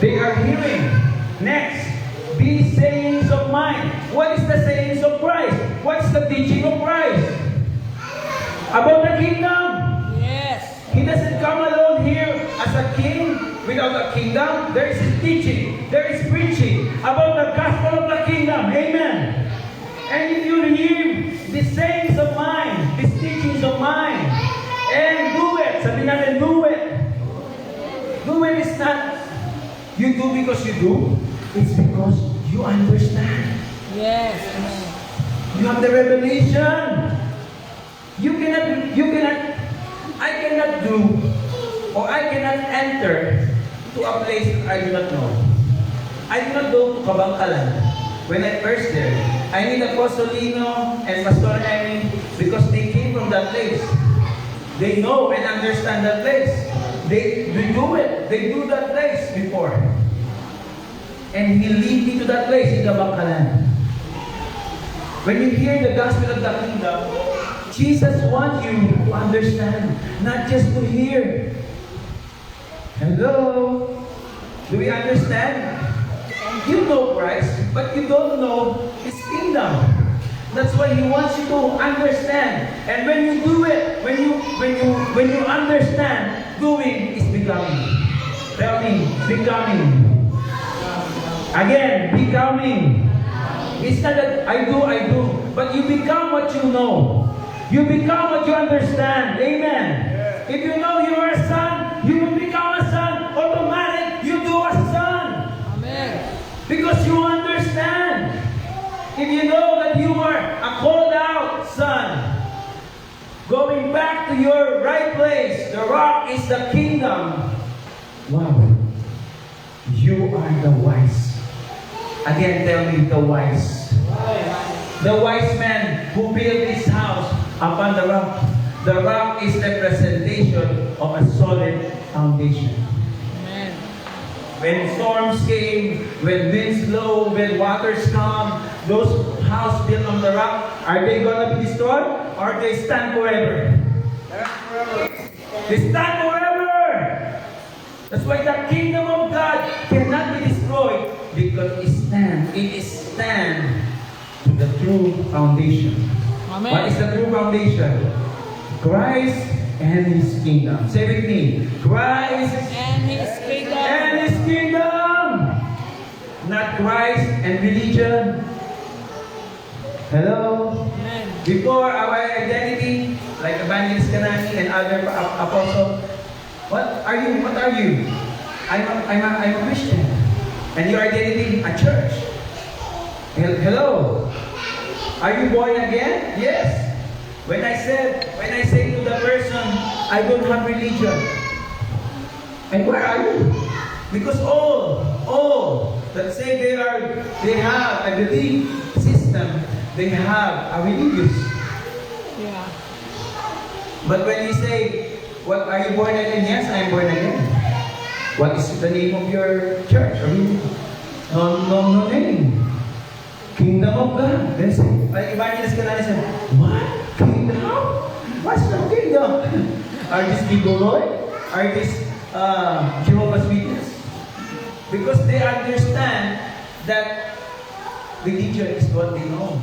they are hearing. Next, these sayings of mine. What is the sayings of Christ? What is the teaching of Christ? About the kingdom. Yes. He doesn't come alone here as a king without a kingdom. There is teaching, there is preaching about the gospel of the kingdom. Amen. And if you hear the sayings of mine, these teachings of mine, and do it, sabi natin, do it. Do it is not you do because you do. It's because you understand. Yes. Amen. You have the revelation. I cannot do, or I cannot enter to a place that I do not know. I do not go to Kabangkalan. When I first there, I need Apostolino and Pastor Emmy because they came from that place. They know and understand that place. They do it. They do that place before. And He lead me to that place in Kabangkalan. When you hear the gospel of the kingdom, Jesus wants you to understand, not just to hear. Hello? Do we understand? You know Christ, but you don't know His kingdom. That's why He wants you to understand. And when you do it, when you understand, doing is becoming. Tell me, becoming. Again, becoming. It's not that I do, but you become what you know. You become what you understand. Amen. If you know you are a son, you will become a son. Automatic, you do as a son. Amen. Because you understand. If you know that you are a called out son, going back to your right place, the rock is the kingdom. Wow. You are the wise. Again, tell me the wise. The wise man who built his house upon the rock. The rock is the representation of a solid foundation. Amen. When storms came, when winds blow, when waters come, those houses built on the rock, are they going to be destroyed? Or they stand forever? They stand forever! That's why the kingdom of God cannot be destroyed because it stands to the true foundation. Amen. What is the true foundation? Christ and His kingdom. Say with me, Christ And His kingdom. and His kingdom. Not Christ and religion. Hello? Amen. Before our identity, like Evangelist Kanani and other apostles, what are you? What are you? I'm a Christian. And your identity, a church. Hello? Are you born again? Yes. When I say to the person, I don't have religion. And where are you? Because all that say they have a belief system, they have a religious. Yeah. But when you say, what are you born again? Yes, I am born again. What is the name of your church? I mean, no name. Kingdom of God. Then say, evangelist ka na niya, what? Kingdom? What's the kingdom? Are these Gigoloy? Are these Jehovah's Witness? Because they understand that religion is what they know.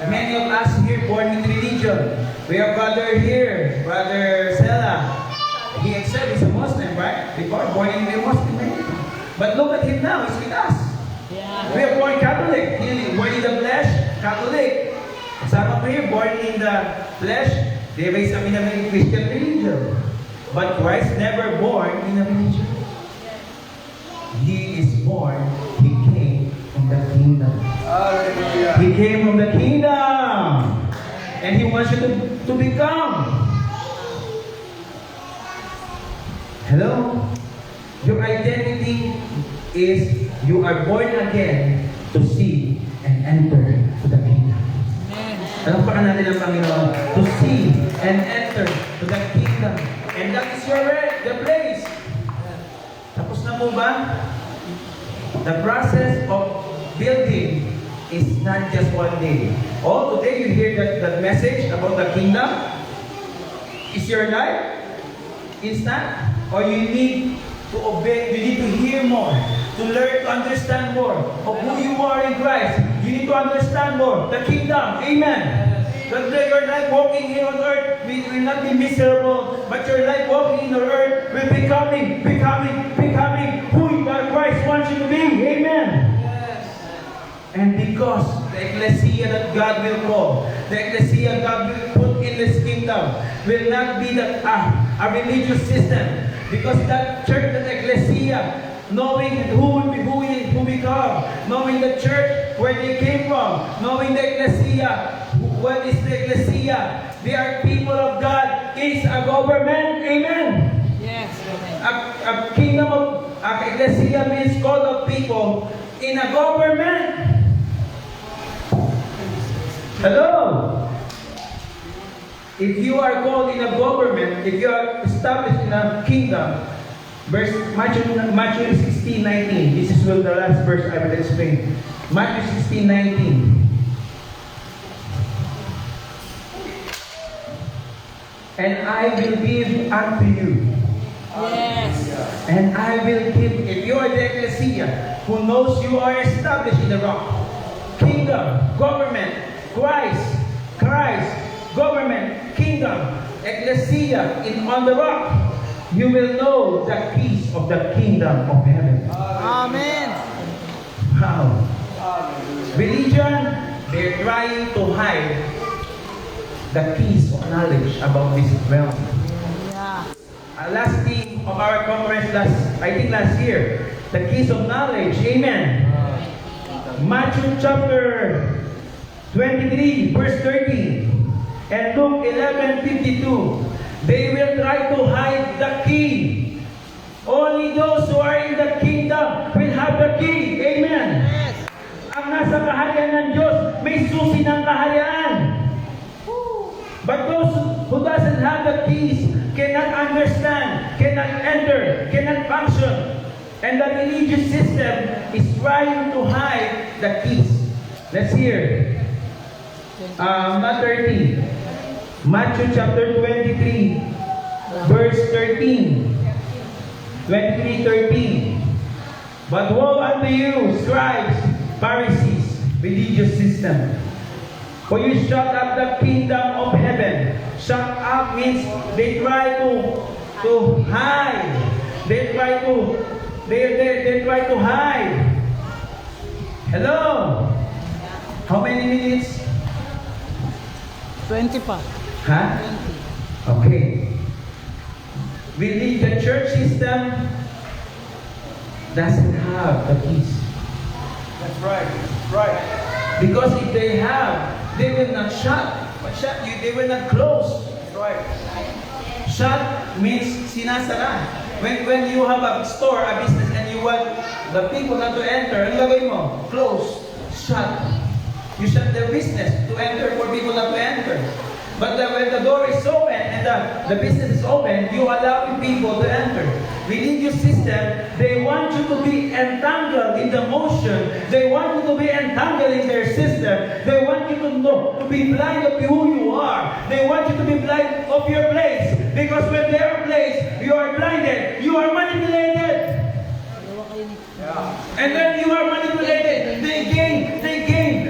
Many of us here born with religion. We have brother here, Brother Sela. He himself is a Muslim, right? Before born in a Muslim name. But look at him now, he's with us. Yeah. We are born Catholic. Born in the flesh, Catholic. Some of you born in the flesh, they raised up in a Christian religion. But Christ never born in a religion. He is born, he came from the kingdom. Hallelujah. He came from the kingdom. And he wants you to become. Hello? Your identity is you are born again to see and enter to the kingdom. Amen. Alampakan natin ang Panginoon. To see and enter to the kingdom. And that is the place. Tapos na po ba? The process of building is not just one day. Oh, today you hear that message about the kingdom? Is your life instant? Or you need to obey, you need to hear more, to learn, to understand more of who you are in Christ. You need to understand more the kingdom. Amen. That your life walking here on earth will not be miserable, but your life walking in the earth will becoming who God Christ wants you to be. Amen. And because the ecclesia that God will call, the ecclesia God will put in this kingdom, will not be a religious system. Because that church, that ecclesia, knowing who we come, knowing the church, where they came from, knowing the ecclesia, what is the ecclesia? They are people of God, is a government. Amen. Yes. A kingdom of ecclesia means called of people in a government. Hello. If you are called in a government, if you are established in a kingdom, Matthew 16:19. This is the last verse I will explain. Matthew 16:19. And I will give unto you. Yes. And I will give, if you are the ecclesia, who knows you are established in the rock, kingdom, government, Christ, government, kingdom, ecclesia, on the rock, you will know the keys of the kingdom of heaven. Amen. How? Religion, they're trying to hide the keys of knowledge about this realm. Yeah. Last theme of our conference last year, the keys of knowledge. Amen. Matthew chapter 23, verse 13, and Luke 11:52. They will try to hide the key. Only those who are in the kingdom will have the key. Amen. Yes. Ang nasa kaharian ng Diyos, may susi ng kaharian. But those who doesn't have the keys cannot understand, cannot enter, cannot function. And the religious system is trying to hide the keys. Let's hear. Not 30. Matthew chapter 23, verse 13. 23:13. But woe unto you, scribes, Pharisees, religious system. For you shut up the kingdom of heaven. Shut up means they try to hide. They try to hide. Hello? How many minutes? 20 pa. Huh? Okay. The church system doesn't have the keys. That's right. Right. Because if they have, they will not shut. They will not close. That's right. Shut means sinasara. When you have a store, a business, and you want the people not to enter, ang lagay mo? Close. Shut. You shut their business to enter for people not to enter. But when the door is open and the business is open, you allow people to enter. Religious system, they want you to be entangled in the motion. They want you to be entangled in their system. They want you to know, to be blind of who you are. They want you to be blind of your place. Because when they are placed, you are blinded. You are manipulated. And then you are manipulated. They gain.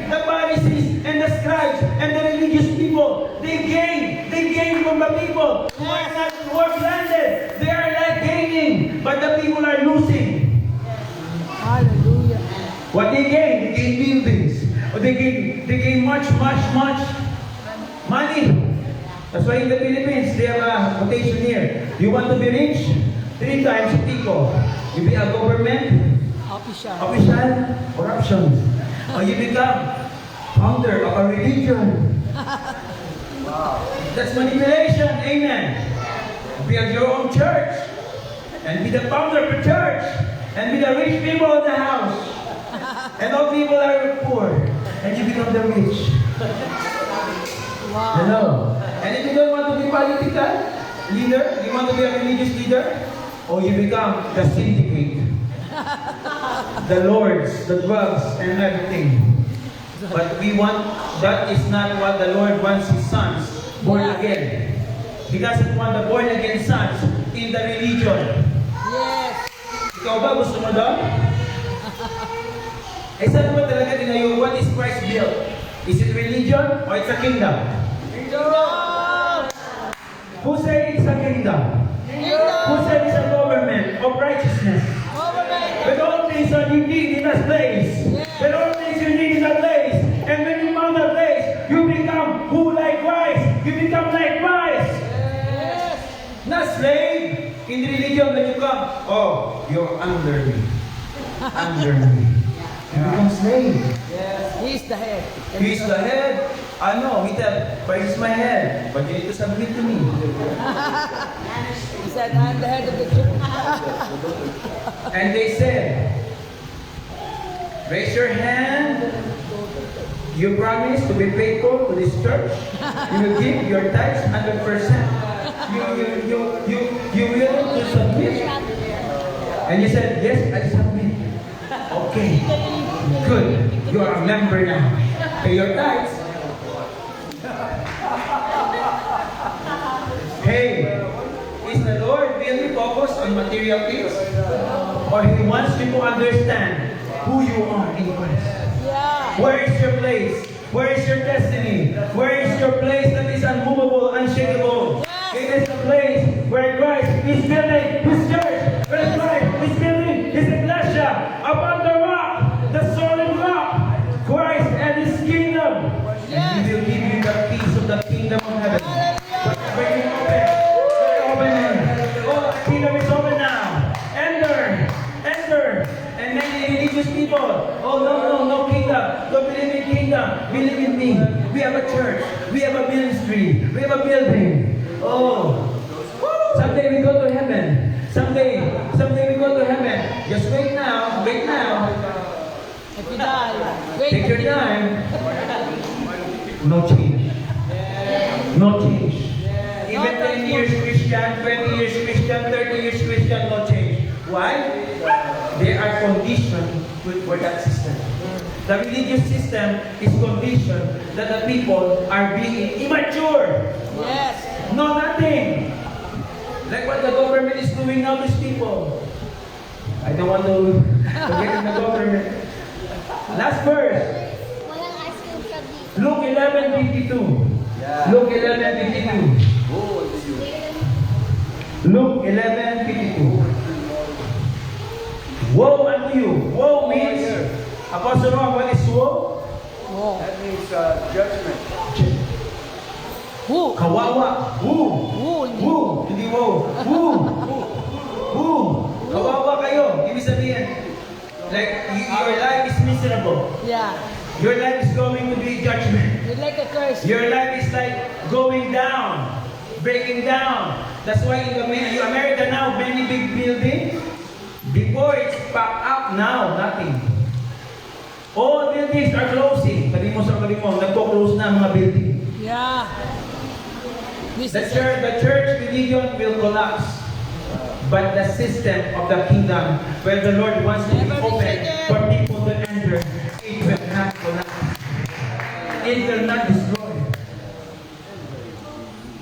The Pharisees and the scribes and the religious people, they gain from the people who are blinded. They are like gaining, but the people are losing. Hallelujah. What they gain buildings. Or they gain much money. That's why in the Philippines, they have a quotation here. You want to be rich? 3 times people. You be a government official, corruption. Or you become founder of a religion. That's manipulation. Amen. Build your own church. And be the founder of the church. And be the rich people of the house. And all people are poor. And you become the rich. Wow. Hello. And if you don't want to be political leader, you want to be a religious leader, or you become the syndicate. The lords, the drugs, and everything. But we want, that is not what the Lord wants His sons born again. He doesn't want the born again sons in the religion. Yes. Ikaw ba gusto mo doon? Eh saan mo talaga tinayo? What is Christ built? Is it religion or it's a kingdom? Kingdom. Who said it's a kingdom? Who said it's a government of righteousness? With all things that you need in that place. With all things you need in that place. And when you found that place, you become who like Christ. You become like Christ. Yes. Not slave. In religion, when you come, oh, you're under me. Under me. You become slave. Yes. He's the head. He's the head. I know. He said, but he's my head. But you need to submit to me. He said, I'm the head of the church. And they said, raise your hand. You promise to be faithful to this church. You will give your tithes 100%. You willing to submit? And you said, yes, I submit. Okay, good. You are a member now. Pay your tithes. Hey, is the Lord really focused on material things? Or He wants you to understand who you are in Christ? Yeah. Where is your place? Where is your destiny? Where is your place that is unmovable, unshakable? It is the place where Christ is building His church. Where Christ is building His ecclesia upon the rock, the solid rock, Christ and His kingdom. And He will give you the peace of the kingdom of heaven. Whatever you open it. Oh, the kingdom is open now. Enter. And many religious people, oh no kingdom. Don't believe in kingdom. Believe in me. We have a church. We have a ministry. We have a building. Oh, someday we go to heaven. Someday we go to heaven. Just wait now. If you die, wait. Take your time. No change. No change. Even 10 years Christian, 20 years Christian, 30 years Christian, no change. Why? They are conditioned for that system. The religious system is conditioned that the people are being immature. Yes. No, nothing. Like what the government is doing now to these people. I don't want to get in the government. Last verse. Luke 11:52. Luke 11:52. Luke 11:52. Woe unto you. Woe means, Apostle Ron, what is woe? Oh. That means judgment. Who? Kawawa. Who? Who? Hindi woe. Who? Kawawa kayo. Ibig sabihin, like, your life is miserable. Yeah. Your life is going to be judgment. You're like a curse. Your life is like going down, breaking down. That's why in America now, many big buildings, before it's packed up, now, nothing. All buildings are closing. Sabi mo, nagpo-close na ang mga building. Yeah. The church religion will collapse. But the system of the kingdom, where the Lord wants to be Never be open shaken. for people to enter, it will not collapse. It will not destroy.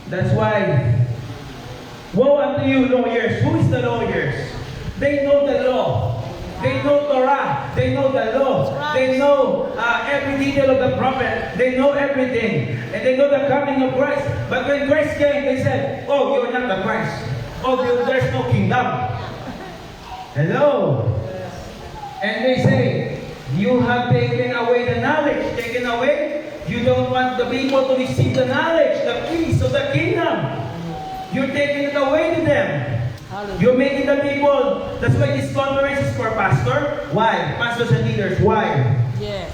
That's why, woe unto you, lawyers. Who is the lawyers? They know the law. They know Torah. They know the law. They know every detail of the prophet. They know everything. And they know the coming of Christ. But when Christ came, they said, oh, you're not the Christ. Oh, there's no kingdom. Hello. And they say, you have taken away the knowledge. Taken away? You don't want the people to receive the knowledge, the peace of the kingdom. You're taking it away to them. You're making the people. That's why this conference is for pastor. Why? Pastors and leaders. Why? Yes.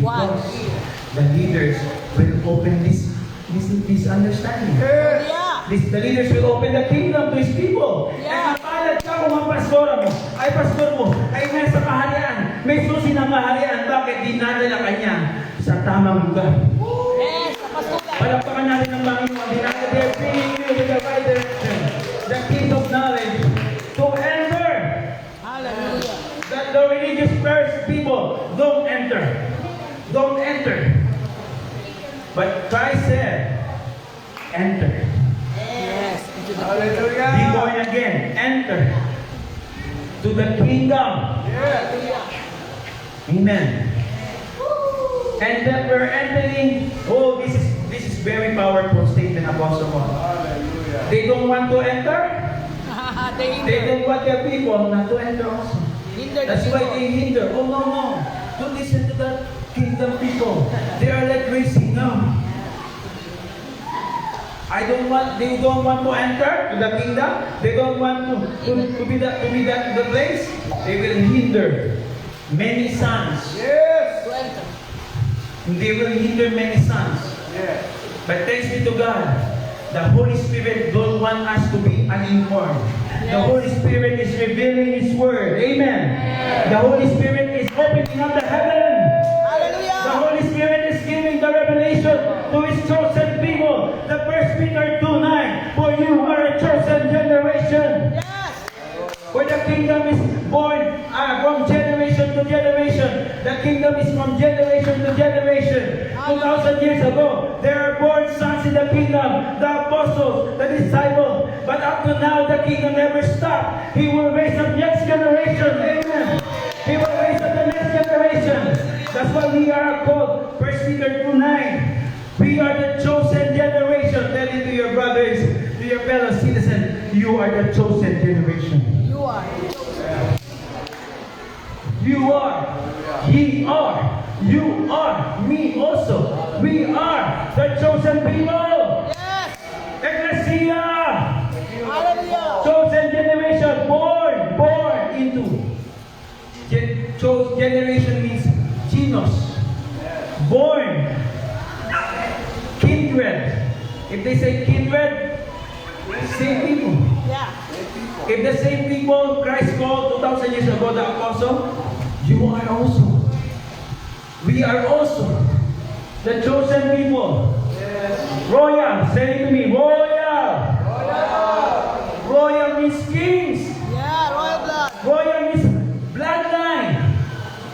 Why? Because the leaders will open this understanding. Yeah. The leaders will open the kingdom to His people. Yeah. And mapalad ka kung ang pastora mo, ay pastor mo, ay nasa kaharian. May susi ng kaharian. Bakit dinadala kanya sa tamang lugar? Yes, sa pastulan. Palakpakan natin ng Panginoon. They're bringing you to the right direction. The king of knowledge to enter. Hallelujah. That the religious first people don't enter. Don't enter. But Christ said, enter. Yes. Into the Be born again. Enter to the kingdom. Amen. And that we're entering. Oh, this is very powerful statement, Apostle Paul. They don't want to enter. They They hinder. don't want their people not to enter also. Hinder the That's why people. they hinder. Oh no. Don't listen to the kingdom people. They are like crazy. No. They don't want to enter to the kingdom. They don't want to be the place. They will hinder many sons. To enter. They will hinder many sons. But thanks be to God, the Holy Spirit don't want us to be uninformed. The Yes. Holy Spirit is revealing His word. Amen. The Holy Spirit is opening up the heaven. The Hallelujah. Holy Spirit is giving the revelation to His chosen people. The 1 Peter 2:9. For you are a chosen generation. Yes. Where the kingdom is born from generation to generation. The kingdom is from generation to generation. 2,000 years ago, there are born sons in the kingdom, the apostles, the disciples. But up to now, the kingdom never stopped. He will raise up next generation. Amen. He will raise up the next generation. That's why we are called 1 Peter 2:9. We are the chosen generation. Tell it to your brothers, to your fellow citizens, you are the chosen generation. You are. You are. Ye are. You are. Me also. We are the chosen people. Yes. Ecclesia. Hallelujah. Chosen generation. Born into. Generation means genos. Born. Kindred. If they say kindred, same people. Yeah. If the same people Christ called 2,000 years ago the apostle, you are also. We are also the chosen people. Royal, say it to me, royal. Royal means kings. Yeah, royal blood. Royal means bloodline.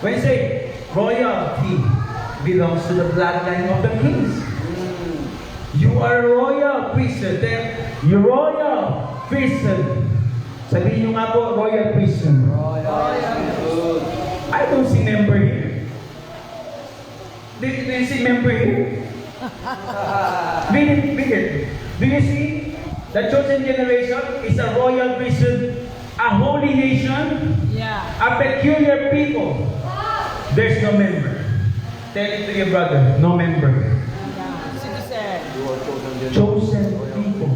When you say royalty belongs to the bloodline of the kings. You are royal priesthood. You royal priesthood. Sabihin nyo nga po, royal priesthood. I don't see member here. Do you see member here? Do you see? The chosen generation is a royal priesthood, a holy nation, Yeah. a peculiar people. There's no member. Tell it to your brother, no member. Yeah. Citizen. Chosen people,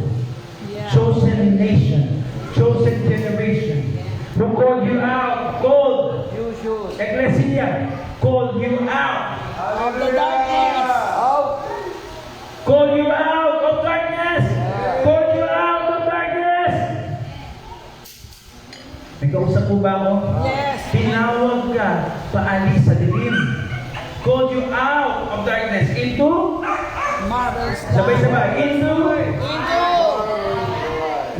Yeah. chosen nation, chosen generation. Who called you out? Called You should. Ecclesia. Called you out. Of the darkness. Called you out of darkness. Called you out of darkness. May kausap po ba ako? Yes. Tinawag ka paalis sa dilim. Called you out of darkness into Marvelous Sabay-sabay. Into. Into.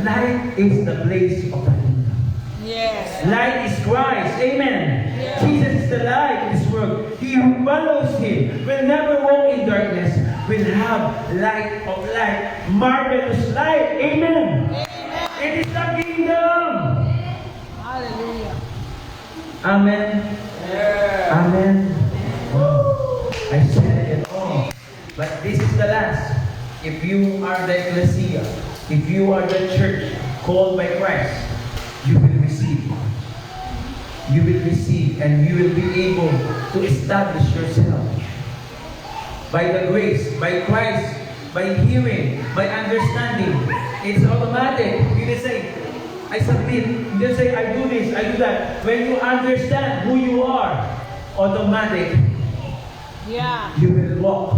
Light is the place of the kingdom. Yes. Light is Christ. Amen. Yeah. Jesus is the light in this world. He who follows Him will never walk in darkness, will have light of light. Marvelous light. Amen. Amen. It is the kingdom. Hallelujah. Amen. Amen. I said it all. But this is the last. If you are the ecclesia, if you are the church called by Christ, you will receive. You will receive and you will be able to establish yourself. By the grace, by Christ, by hearing, by understanding. It's automatic. You will say, I submit. You will say, I do this, I do that. When you understand who you are, automatic. Yeah. You will walk.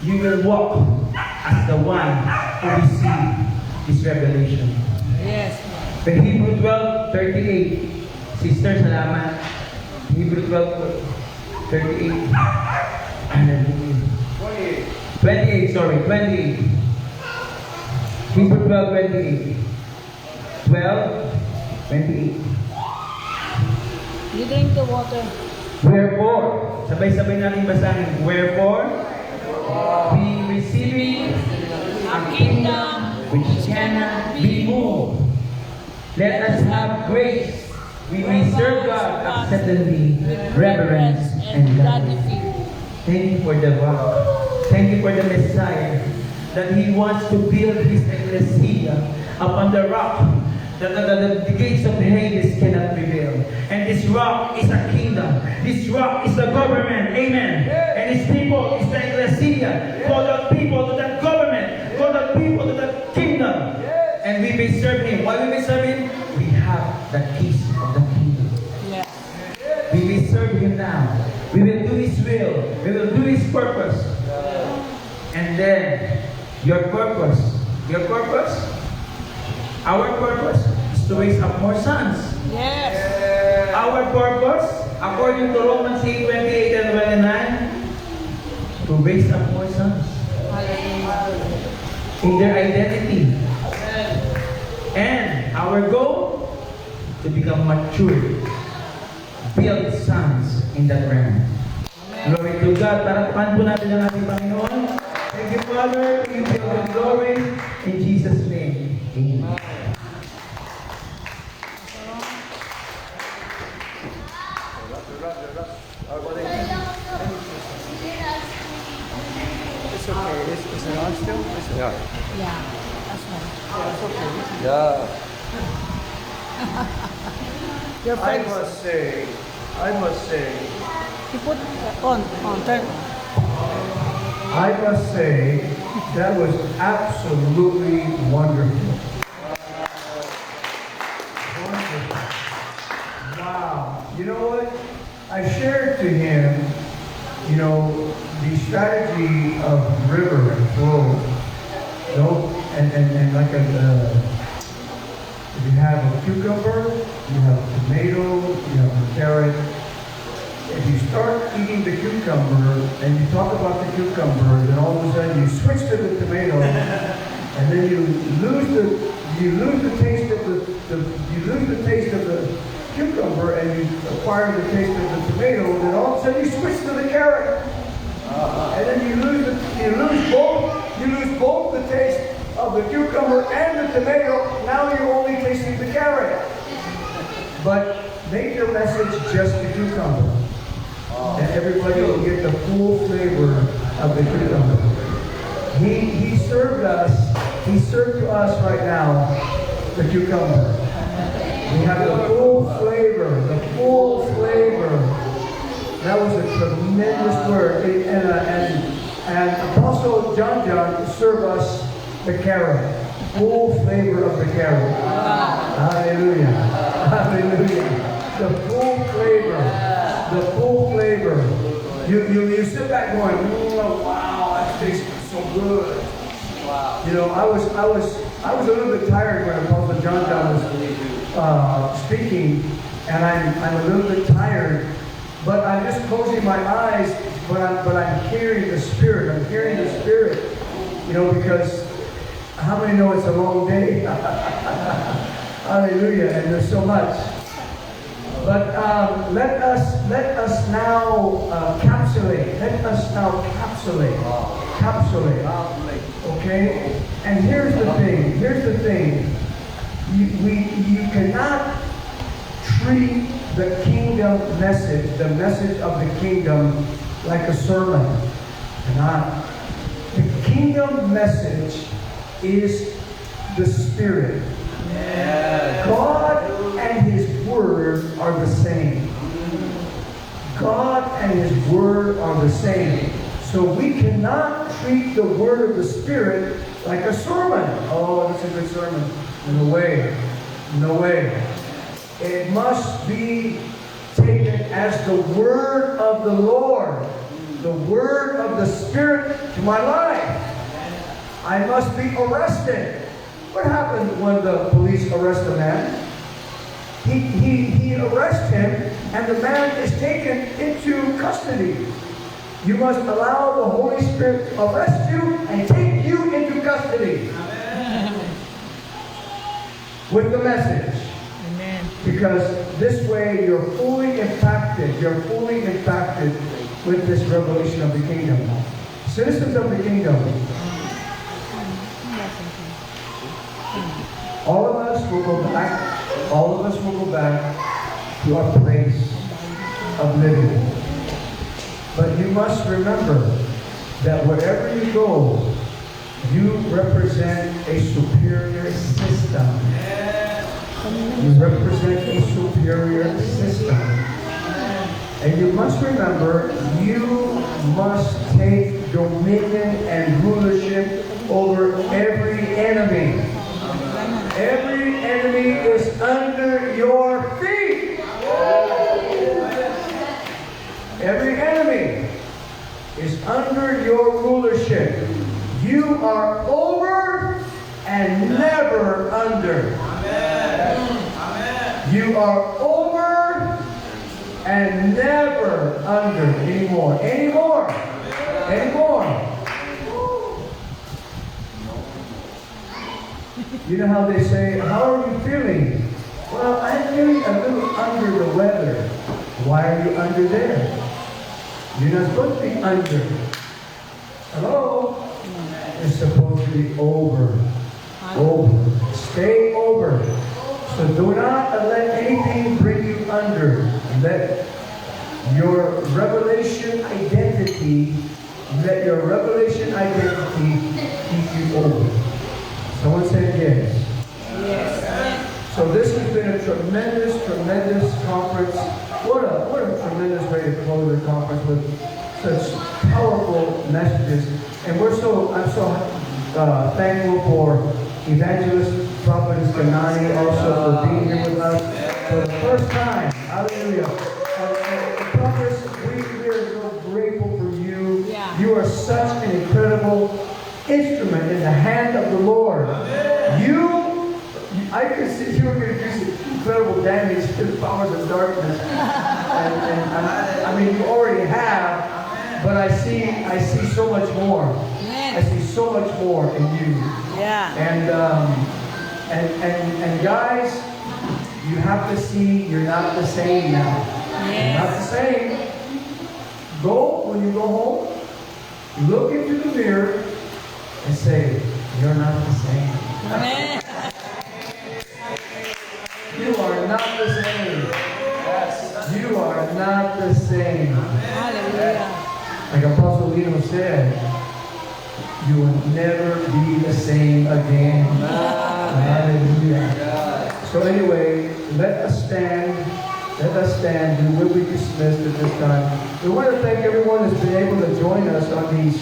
You will walk as the one who received this revelation. Yes. The Hebrew 12:38. Sister, salamat. Hebrew 12:38. Hallelujah. 28, sorry, 28. Hebrew 12:28. 12:28. You drink the water. Wherefore, sabay-sabay natin basahin. Wherefore, we receiving a kingdom which cannot be moved. Let us have grace. We may serve God acceptably, reverence, and gratitude. Thank you for the rock. Thank you for the Messiah. That He wants to build His ecclesia upon the rock. The gates of Hades cannot prevail. And this rock is a kingdom. This rock is the government. Amen. And His people is the ecclesia. Call out people to that government. Call out people to that kingdom. And we may serve Him. Why we may serve Him? We have the keys of the kingdom. Yeah. We will serve Him now. We will do His will. We will do His purpose. And then, your purpose, our purpose is to raise up more sons. Yes. Our purpose, according to Romans 8:28 and 29, to raise up more sons Hallelujah. in their identity. And our goal, to become mature, build sons in that realm. Glory to God. Tarapan po natin ang ating Panginoon. Thank you, Father. You give the glory in Jesus' name. Amen. It's okay. Is it on still? Yeah. Yeah. That's right. Yeah. Your I friends. must say, You put on, turn on. I must say, that was absolutely wonderful. Wonderful. Wow. You know what? I shared to him, the strategy of river and flow. And like if you have a cucumber, you have a tomato, you have a carrot. If you start eating the cucumber and you talk about the cucumber, then all of a sudden you switch to the tomato, and then you lose the taste of the cucumber, and you acquire the taste of the tomato, and then all of a sudden you switch to the carrot, and then you lose both the taste of the cucumber and the tomato. Now you're only tasting the carrot. But make your message just the cucumber. And everybody will get the full flavor of the cucumber. He served to us right now the cucumber. We have the full flavor. That was a tremendous word. And Apostle John served us the carrot. Full flavor of the carrot. Hallelujah. Hallelujah. The full flavor. The full flavor. You sit back going, oh, wow, that tastes so good. Wow. I was a little bit tired when Apostle John was speaking, and I'm a little bit tired, but I'm just closing my eyes, but I'm hearing the Spirit. I'm hearing the Spirit. You know, because how many know it's a long day? Hallelujah, and there's so much. But let us now capsulate. Let us now capsulate. Capsulate. Okay? And here's the thing. Here's the thing. You cannot treat the kingdom message, the message of the kingdom, like a sermon. Cannot. The kingdom message is the Spirit. God and His Word are the same. God and His Word are the same. So we cannot treat the Word of the Spirit like a sermon. Oh, that's a good sermon. No way. No way. It must be taken as the Word of the Lord. The Word of the Spirit to my life. I must be arrested. What happens when the police arrest a man? He arrests him, and the man is taken into custody. You must allow the Holy Spirit to arrest you and take you into custody. Amen. With the message. Amen. Because this way you're fully impacted. You're fully impacted with this revelation of the kingdom. Citizens of the kingdom. All of us will go back. All of us will go back to our place of living. But you must remember that wherever you go, you represent a superior system. You represent a superior system. And you must remember, you must take dominion and rulership over every enemy. Every enemy is under your feet. Every enemy is under your rulership. You are over and never under. You are over and never under anymore. Anymore. Anymore. You know how they say, how are you feeling? Well, I'm feeling a little under the weather. Why are you under there? You're not supposed to be under. Hello? It's supposed to be over. Over. Stay over. So do not let anything bring you under. Let your revelation identity keep you over. Someone said yes. Yes. So this has been a tremendous conference. What a tremendous way to close the conference with such powerful messages. And I'm so thankful for Evangelist Prophetess Kanani also for being here with us for the first time. Hallelujah. And Prophetess, we are so grateful for you. Yeah. You are such an incredible instrument in the hand of the Lord. I could see you were going to do some incredible damage to the powers of darkness. I mean, you already have, but I see so much more. I see so much more in you. Yeah. And guys, you have to see you're not the same now. Yes. You're not the same. When you go home, look into the mirror and say, you're not the same. Amen. You are not the same. You are not the same. Hallelujah. Like Apostle Lino said, you will never be the same again. Hallelujah. So anyway, let us stand. Let us stand. We will be dismissed at this time. We want to thank everyone that's been able to join us on these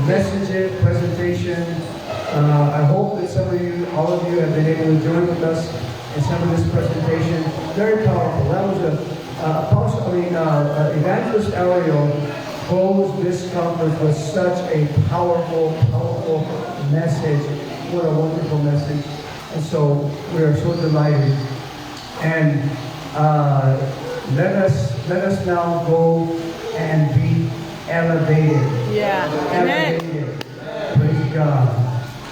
messages, presentations. I hope that all of you have been able to join with us in some of this presentation. Very powerful. That was Evangelist Ariel closed this conference with such a powerful message. What a wonderful message. And so we are so delighted. And let us now go and be elevated. Yeah. Amen. Elevated. Praise God.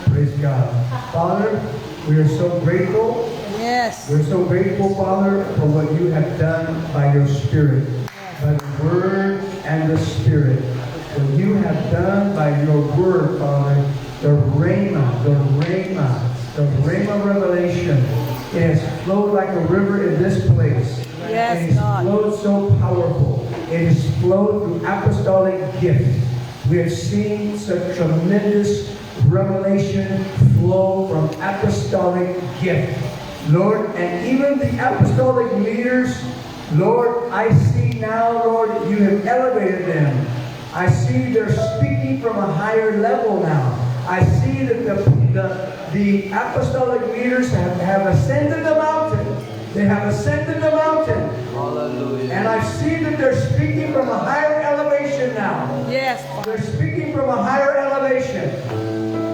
Praise God. Father, we are so grateful. Yes. We're so grateful, Father, for what you have done by your Spirit, by the Word and the Spirit. What you have done by your Word, Father, the Rhema revelation. It has flowed like a river in this place. Yes, it has God. flowed so powerful. It has flowed through apostolic gift. We have seen such tremendous revelation flow from apostolic gift. Lord, and even the apostolic leaders, Lord, I see now, Lord, you have elevated them. I see they're speaking from a higher level now. I see that the apostolic leaders have ascended the mountain. They have ascended the mountain. Hallelujah. And I see that they're speaking from a higher elevation now. Yes. They're speaking from a higher elevation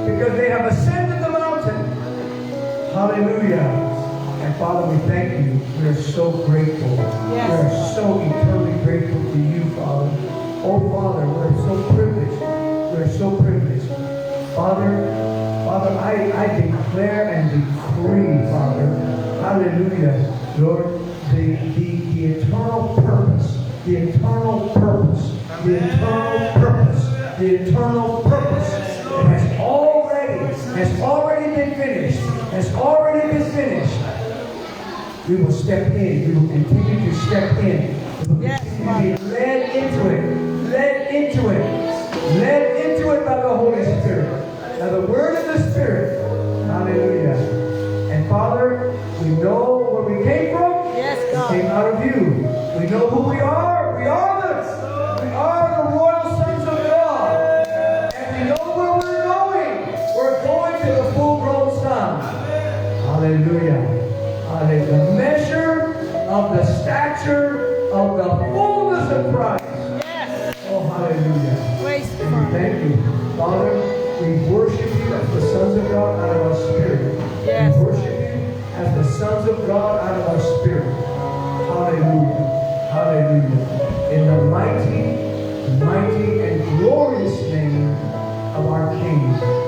because they have ascended the mountain. Hallelujah. And Father, we thank you. We are so grateful. Yes. We are so eternally grateful to you, Father. Oh, Father, we're so privileged. We're so privileged. Father, I declare and decree, Father, hallelujah, Lord, the eternal purpose, the eternal purpose, the eternal purpose, the eternal purpose that has already been finished, has already been finished. We will step in. We will continue to step in. We will continue to be led into it. Led into it. Led into it by the Holy Spirit. By the word of the Spirit. Hallelujah. And Father, we know where we came from. Yes, We God. came out of you. We know who we are. We are the royal sons of God. And we know where we're going. We're going to the full-grown Son. Hallelujah. The measure of the stature of the fullness of Christ. Yes. Oh, hallelujah. Praise the And we Lord. thank you. Father, we worship you as the sons of God out of our spirit. Yes. We worship you as the sons of God out of our spirit. Hallelujah. Hallelujah. In the mighty, and glorious name of our King.